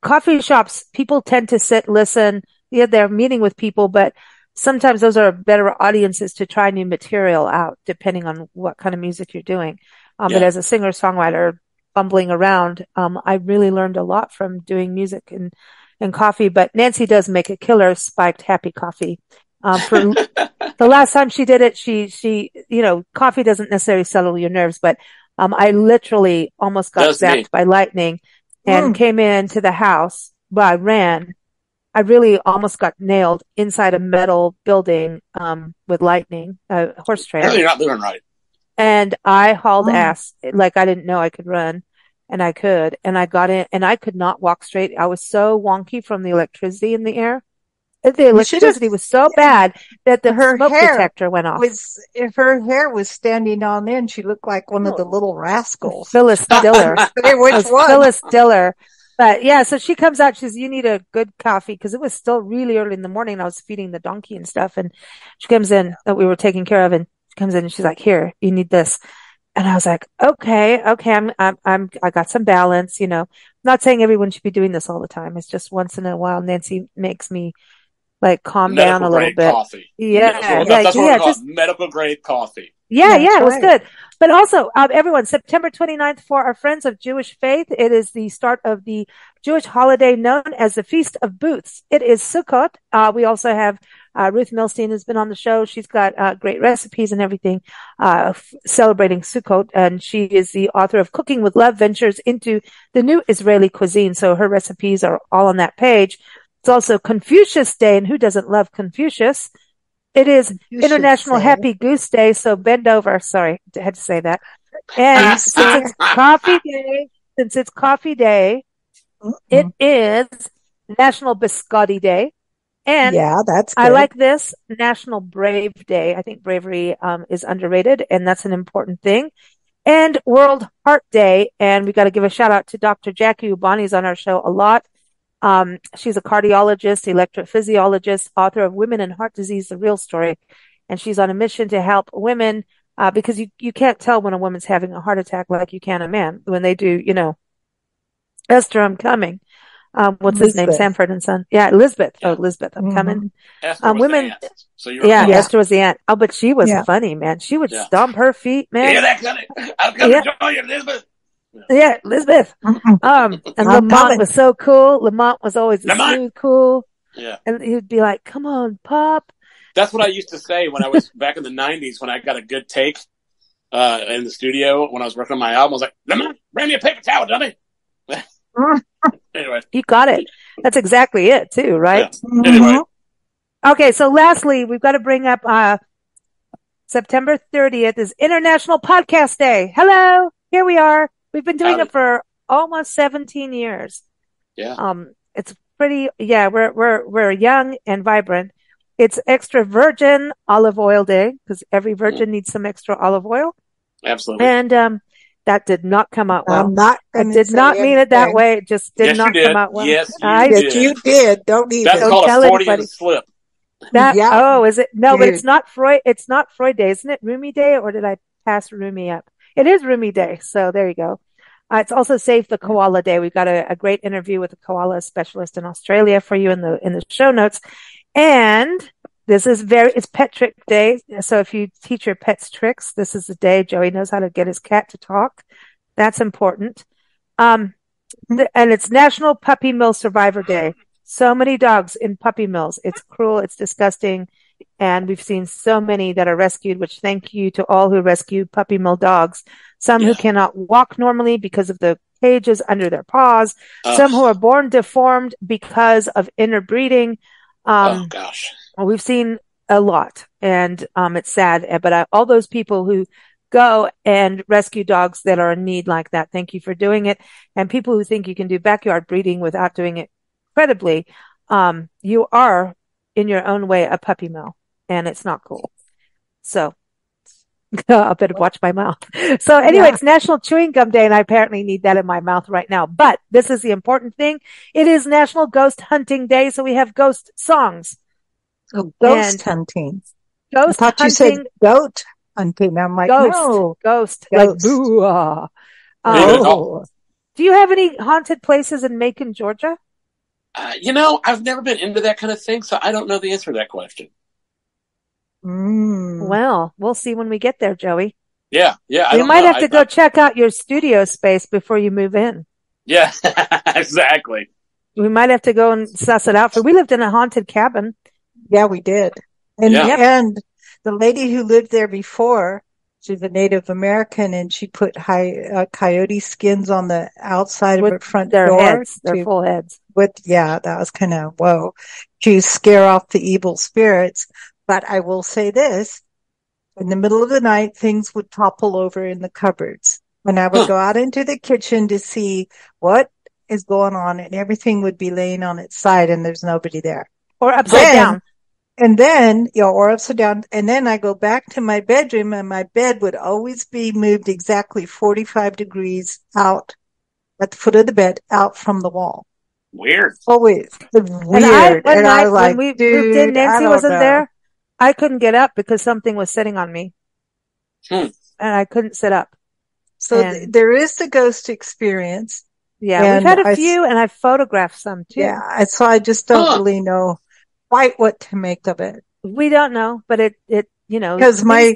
coffee shops, people tend to sit, listen. Yeah, they're meeting with people, but sometimes those are better audiences to try new material out, depending on what kind of music you're doing. But as a singer-songwriter fumbling around, I really learned a lot from doing music and coffee. But Nancy does make a killer spiked happy coffee. For the last time she did it, she, coffee doesn't necessarily settle your nerves, but, I literally almost got zapped by lightning and came into the house. Well, I ran. I really almost got nailed inside a metal building, with lightning, horse trailer. You're not doing right. And I hauled ass like I didn't know I could run, and I could. And I got in, and I could not walk straight. I was so wonky from the electricity in the air. The electricity was so bad that the smoke detector went off. If her hair was standing on end, she looked like one of the little rascals. Phyllis Diller. Which one? Phyllis Diller. But yeah, so she comes out, she says, you need a good coffee, because it was still really early in the morning. I was feeding the donkey and stuff, and she comes in, that we were taking care of, and she comes in and she's like, here, you need this. And I was like, okay, I got some balance, not saying everyone should be doing this all the time. It's just once in a while, Nancy makes me calm down a little bit. Coffee. Yeah. That's what we call it, medical grade coffee. Yeah, it was good. But also, everyone, September 29th, for our friends of Jewish faith, it is the start of the Jewish holiday known as the Feast of Booths. It is Sukkot. We also have Ruth Milstein has been on the show. She's got great recipes and everything, celebrating Sukkot. And she is the author of Cooking with Love, Ventures into the New Israeli Cuisine. So her recipes are all on that page. It's also Confucius Day, and who doesn't love Confucius? It is International Happy Goose Day, so bend over. Sorry, I had to say that. And since it's coffee day, it is National Biscotti Day. And that's good. I like this, National Brave Day. I think bravery is underrated, and that's an important thing. And World Heart Day, and we got to give a shout out to Dr. Jackie Ubani's on our show a lot. She's a cardiologist, electrophysiologist, author of Women and Heart Disease, The Real Story. And she's on a mission to help women, because you can't tell when a woman's having a heart attack like you can a man when they do, Esther, I'm coming. What's his name? Elizabeth. Sanford and Son. Yeah, Elizabeth. Yeah. Oh, Elizabeth, I'm coming. Esther was Women. the aunt, so you were Yeah, close. Esther was the aunt. Oh, but she was Yeah. funny, man. She would Yeah. stomp her feet, You man. hear that, Connie? I'm coming to join you, Elizabeth. Yeah, Elizabeth. And I'm Lamont coming. was so cool. Lamont was always the Lamont. smooth, cool. Yeah. And he'd be like, come on, Pop. That's what I used to say when I was back in the 90s when I got a good take in the studio when I was working on my album. I was like, Lamont, bring me a paper towel, dummy. Anyway. You got it. That's exactly it, too, right? Yeah. Anyway. Okay, so lastly, we've got to bring up September 30th is International Podcast Day. Hello, here we are. We've been doing it for almost 17 years. Yeah. It's pretty. Yeah, we're young and vibrant. It's extra virgin olive oil day because every virgin needs some extra olive oil. Absolutely. And that did not come out well. I did not mean it that way. It just did not come out well. Yes, you did. Don't even. That's called a Freudian slip. Oh, is it? No, but it's not Freud. It's not Freud Day. Isn't it Rumi Day? Or did I pass Rumi up? It is Rumi Day. So there you go. It's also Save the Koala Day. We've got a great interview with a koala specialist in Australia for you in the show notes. And this is it's Pet Trick Day. So if you teach your pets tricks, this is the day Joey knows how to get his cat to talk. That's important. And it's National Puppy Mill Survivor Day. So many dogs in puppy mills. It's cruel. It's disgusting. And we've seen so many that are rescued, which thank you to all who rescue puppy mill dogs. Some who cannot walk normally because of the cages under their paws. Some who are born deformed because of interbreeding. Oh, gosh. We've seen a lot, and it's sad. But all those people who go and rescue dogs that are in need like that, thank you for doing it. And people who think you can do backyard breeding without doing it incredibly, you are in your own way a puppy mill, and it's not cool. So I better watch my mouth. So anyway, it's National Chewing Gum Day, and I apparently need that in my mouth right now. But this is the important thing. It is National Ghost Hunting Day, so we have ghost songs. Oh, ghost hunting. Ghost I thought hunting. You said goat hunting. I'm like, no. Ghost. Like, boo-ah. Do you have any haunted places in Macon, Georgia? I've never been into that kind of thing, so I don't know the answer to that question. Well, we'll see when we get there, Joey. Yeah. You might have to go check out your studio space before you move in. Yeah, exactly. We might have to go and suss it out. We lived in a haunted cabin. Yeah, we did. And the lady who lived there before, she's a Native American, and she put coyote skins on the outside of her front door. Their full heads. That was kind of, whoa, to scare off the evil spirits. But I will say this, in the middle of the night, things would topple over in the cupboards. And I would go out into the kitchen to see what is going on, and everything would be laying on its side, and there's nobody there. Or upside down. And then, or upside down. And then I go back to my bedroom, and my bed would always be moved exactly 45 degrees out at the foot of the bed, out from the wall. Weird. Always. Weird. And I was like, when we moved in, Nancy wasn't there. I couldn't get up because something was sitting on me. And I couldn't sit up. So there is the ghost experience. Yeah, we've had a few, and I've photographed some too. Yeah, so I just don't really know quite what to make of it. We don't know, but it because my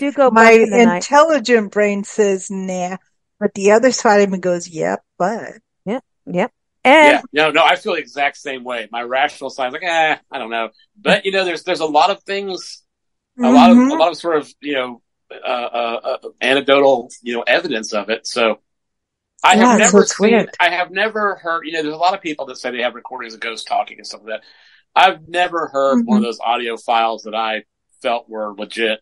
intelligent brain says nah, but the other side of me goes yep, but yep. And no, I feel the exact same way. My rational side is like, I don't know, but there's a lot of things, a lot of sort of anecdotal evidence of it. So I have never heard. There's a lot of people that say they have recordings of ghosts talking and stuff like that. I've never heard one of those audio files that I felt were legit.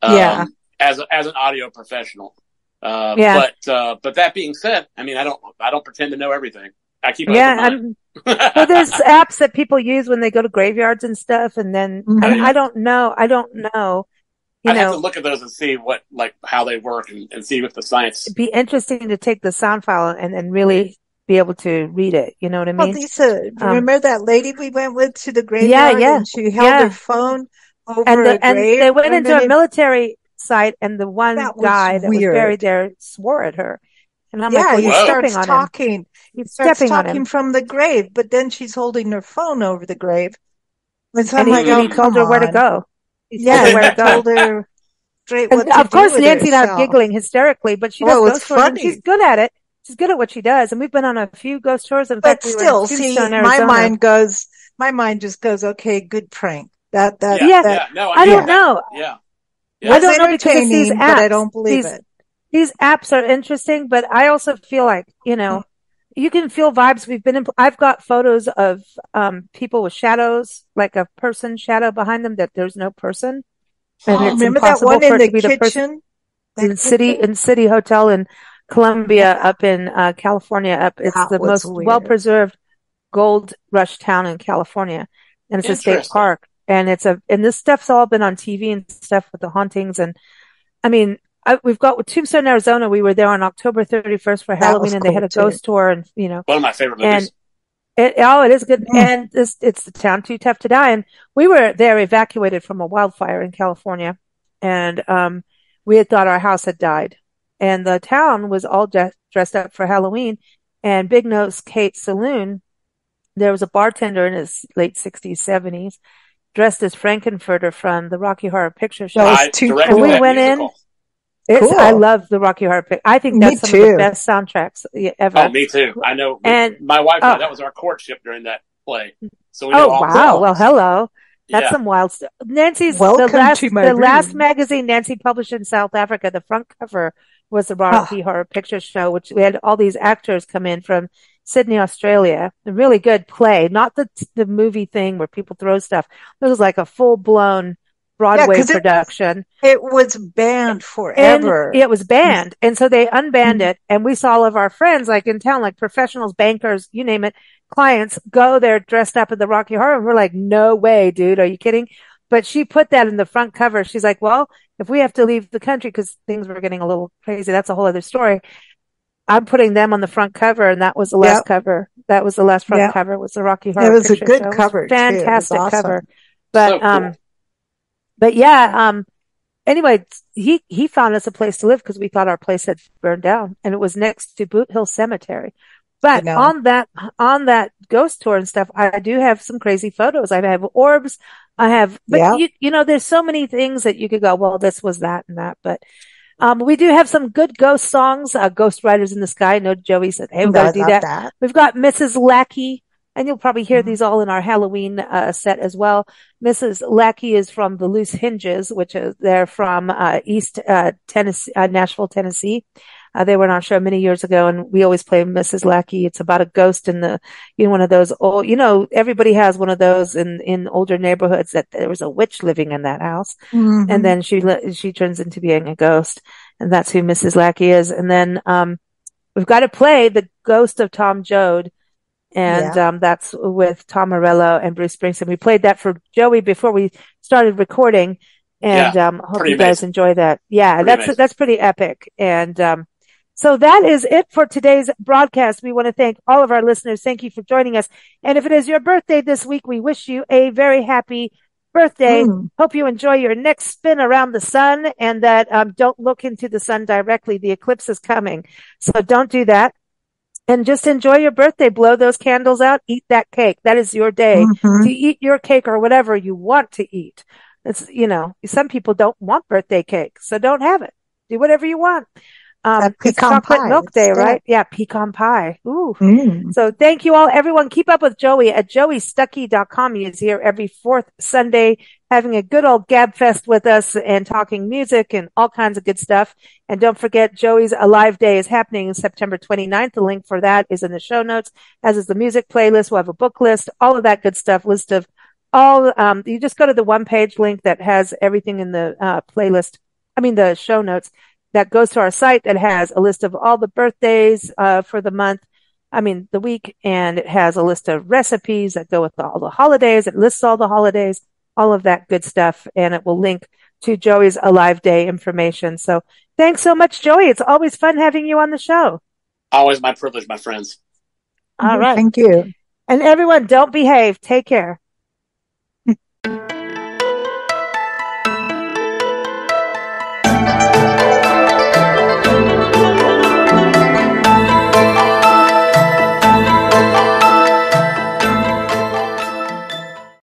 As an audio professional. But that being said, I mean, I don't pretend to know everything. I keep an open mind. Well, there's apps that people use when they go to graveyards and stuff, and then I don't know. I'd have to look at those and see how they work and see if the science. It'd be interesting to take the sound file and really be able to read it. You know what I mean? Well, Lisa, remember that lady we went with to the graveyard? And she held her phone over a grave. And they went into a military site, and the one guy that was buried there swore at her. And I'm Yeah, like, well, he you're stepping starts on him. talking. He starts Stepping on him. talking from the grave, but then she's holding her phone over the grave. And so I'm And like, he oh, told come her where to on. go. He told Yeah, her where he to go. told her straight And what to of do course, with Nancy and I are herself. giggling hysterically, but she does Well, it's ghost tours and funny. she's good at it. She's good at what she does. And we've been on a few ghost tours. In But fact, we were in still, see, Tombstone, my Arizona. mind just goes, okay, good prank. Yeah. No, I don't know. Yeah. I Was don't know because it's these entertaining, apps. but I don't believe it. These apps are interesting, but I also feel like, you can feel vibes. I've got photos of, people with shadows, like a person shadow behind them that there's no person. And it's Remember that impossible one for in it the to be the person. kitchen? In City Hotel in Columbia up in, California it's That the was most weird. well-preserved gold rush town in California. And it's a state Interesting. park. And and this stuff's all been on TV and stuff with the hauntings. And I mean, we've got Tombstone, Arizona. We were there on October 31st for Halloween and they had a ghost tour and, one of my favorite movies. And it is good. And it's the town Too Tough to Die. And we were there evacuated from a wildfire in California. And, we had thought our house had died and the town was all dressed up for Halloween. And Big Nose Kate's Saloon, there was a bartender in his late 60s, 70s, dressed as Frankenfurter from the Rocky Horror Picture Show. I directed we that went musical. Cool. I love the Rocky Horror Picture. I think that's some of the best soundtracks ever. Oh, me too. I know. And my wife and I, that was our courtship during that play. So we know all the songs. Well, hello. That's some wild stuff. Nancy's the last magazine Nancy published in South Africa. The front cover was the Rocky Horror Picture Show, which we had all these actors come in from Sydney, Australia. A really good play, not the movie thing where people throw stuff. This was like a full blown Broadway production. It was banned forever. And it was banned. And so they unbanned it. And we saw all of our friends like in town, like professionals, bankers, you name it, clients go there dressed up in the Rocky Horror. And we're like, no way, dude. Are you kidding? But she put that in the front cover. She's like, well, if we have to leave the country because things were getting a little crazy, that's a whole other story. I'm putting them on the front cover. And that was the last cover. That was the last front cover was the Rocky Horror Picture Show. It was a good cover. Fantastic cover. But, so cool. But yeah, anyway, he found us a place to live because we thought our place had burned down and it was next to Boot Hill Cemetery. But on that ghost tour and stuff, I do have some crazy photos. I have orbs. There's so many things that you could go, well, this was that and that. But, we do have some good ghost songs, Ghost Riders in the Sky. I know Joey said, hey, we gotta do that. We've got Mrs. Lackey. And you'll probably hear these all in our Halloween set as well. Mrs. Lackey is from the Loose Hinges, which is they're from East Tennessee, Nashville, Tennessee. They were on our show many years ago, and we always play Mrs. Lackey. It's about a ghost in one of those old. Everybody has one of those in older neighborhoods that there was a witch living in that house, and then she turns into being a ghost, and that's who Mrs. Lackey is. And then we've got to play the Ghost of Tom Joad. And, that's with Tom Morello and Bruce Springsteen. We played that for Joey before we started recording and, hope you guys enjoy that. Yeah, that's pretty epic. And, so that is it for today's broadcast. We want to thank all of our listeners. Thank you for joining us. And if it is your birthday this week, we wish you a very happy birthday. Hope you enjoy your next spin around the sun and that, don't look into the sun directly. The eclipse is coming. So don't do that. And just enjoy your birthday. Blow those candles out. Eat that cake. That is your day to eat your cake or whatever you want to eat. It's, some people don't want birthday cake, so don't have it. Do whatever you want. It's chocolate milk day, right? Yeah, pecan pie. Ooh. So thank you all, everyone. Keep up with Joey at joeystuckey.com. He is here every fourth Sunday having a good old gab fest with us and talking music and all kinds of good stuff. And don't forget, Joey's Alive Day is happening September 29th. The link for that is in the show notes, as is the music playlist. We'll have a book list, all of that good stuff, list of all, you just go to the one page link that has everything in the, the show notes. That goes to our site that has a list of all the birthdays, for the month. The week, and it has a list of recipes that go with all the holidays. It lists all the holidays, all of that good stuff. And it will link to Joey's Alive Day information. So thanks so much, Joey. It's always fun having you on the show. Always my privilege, my friends. All right. Thank you. And everyone, don't behave. Take care.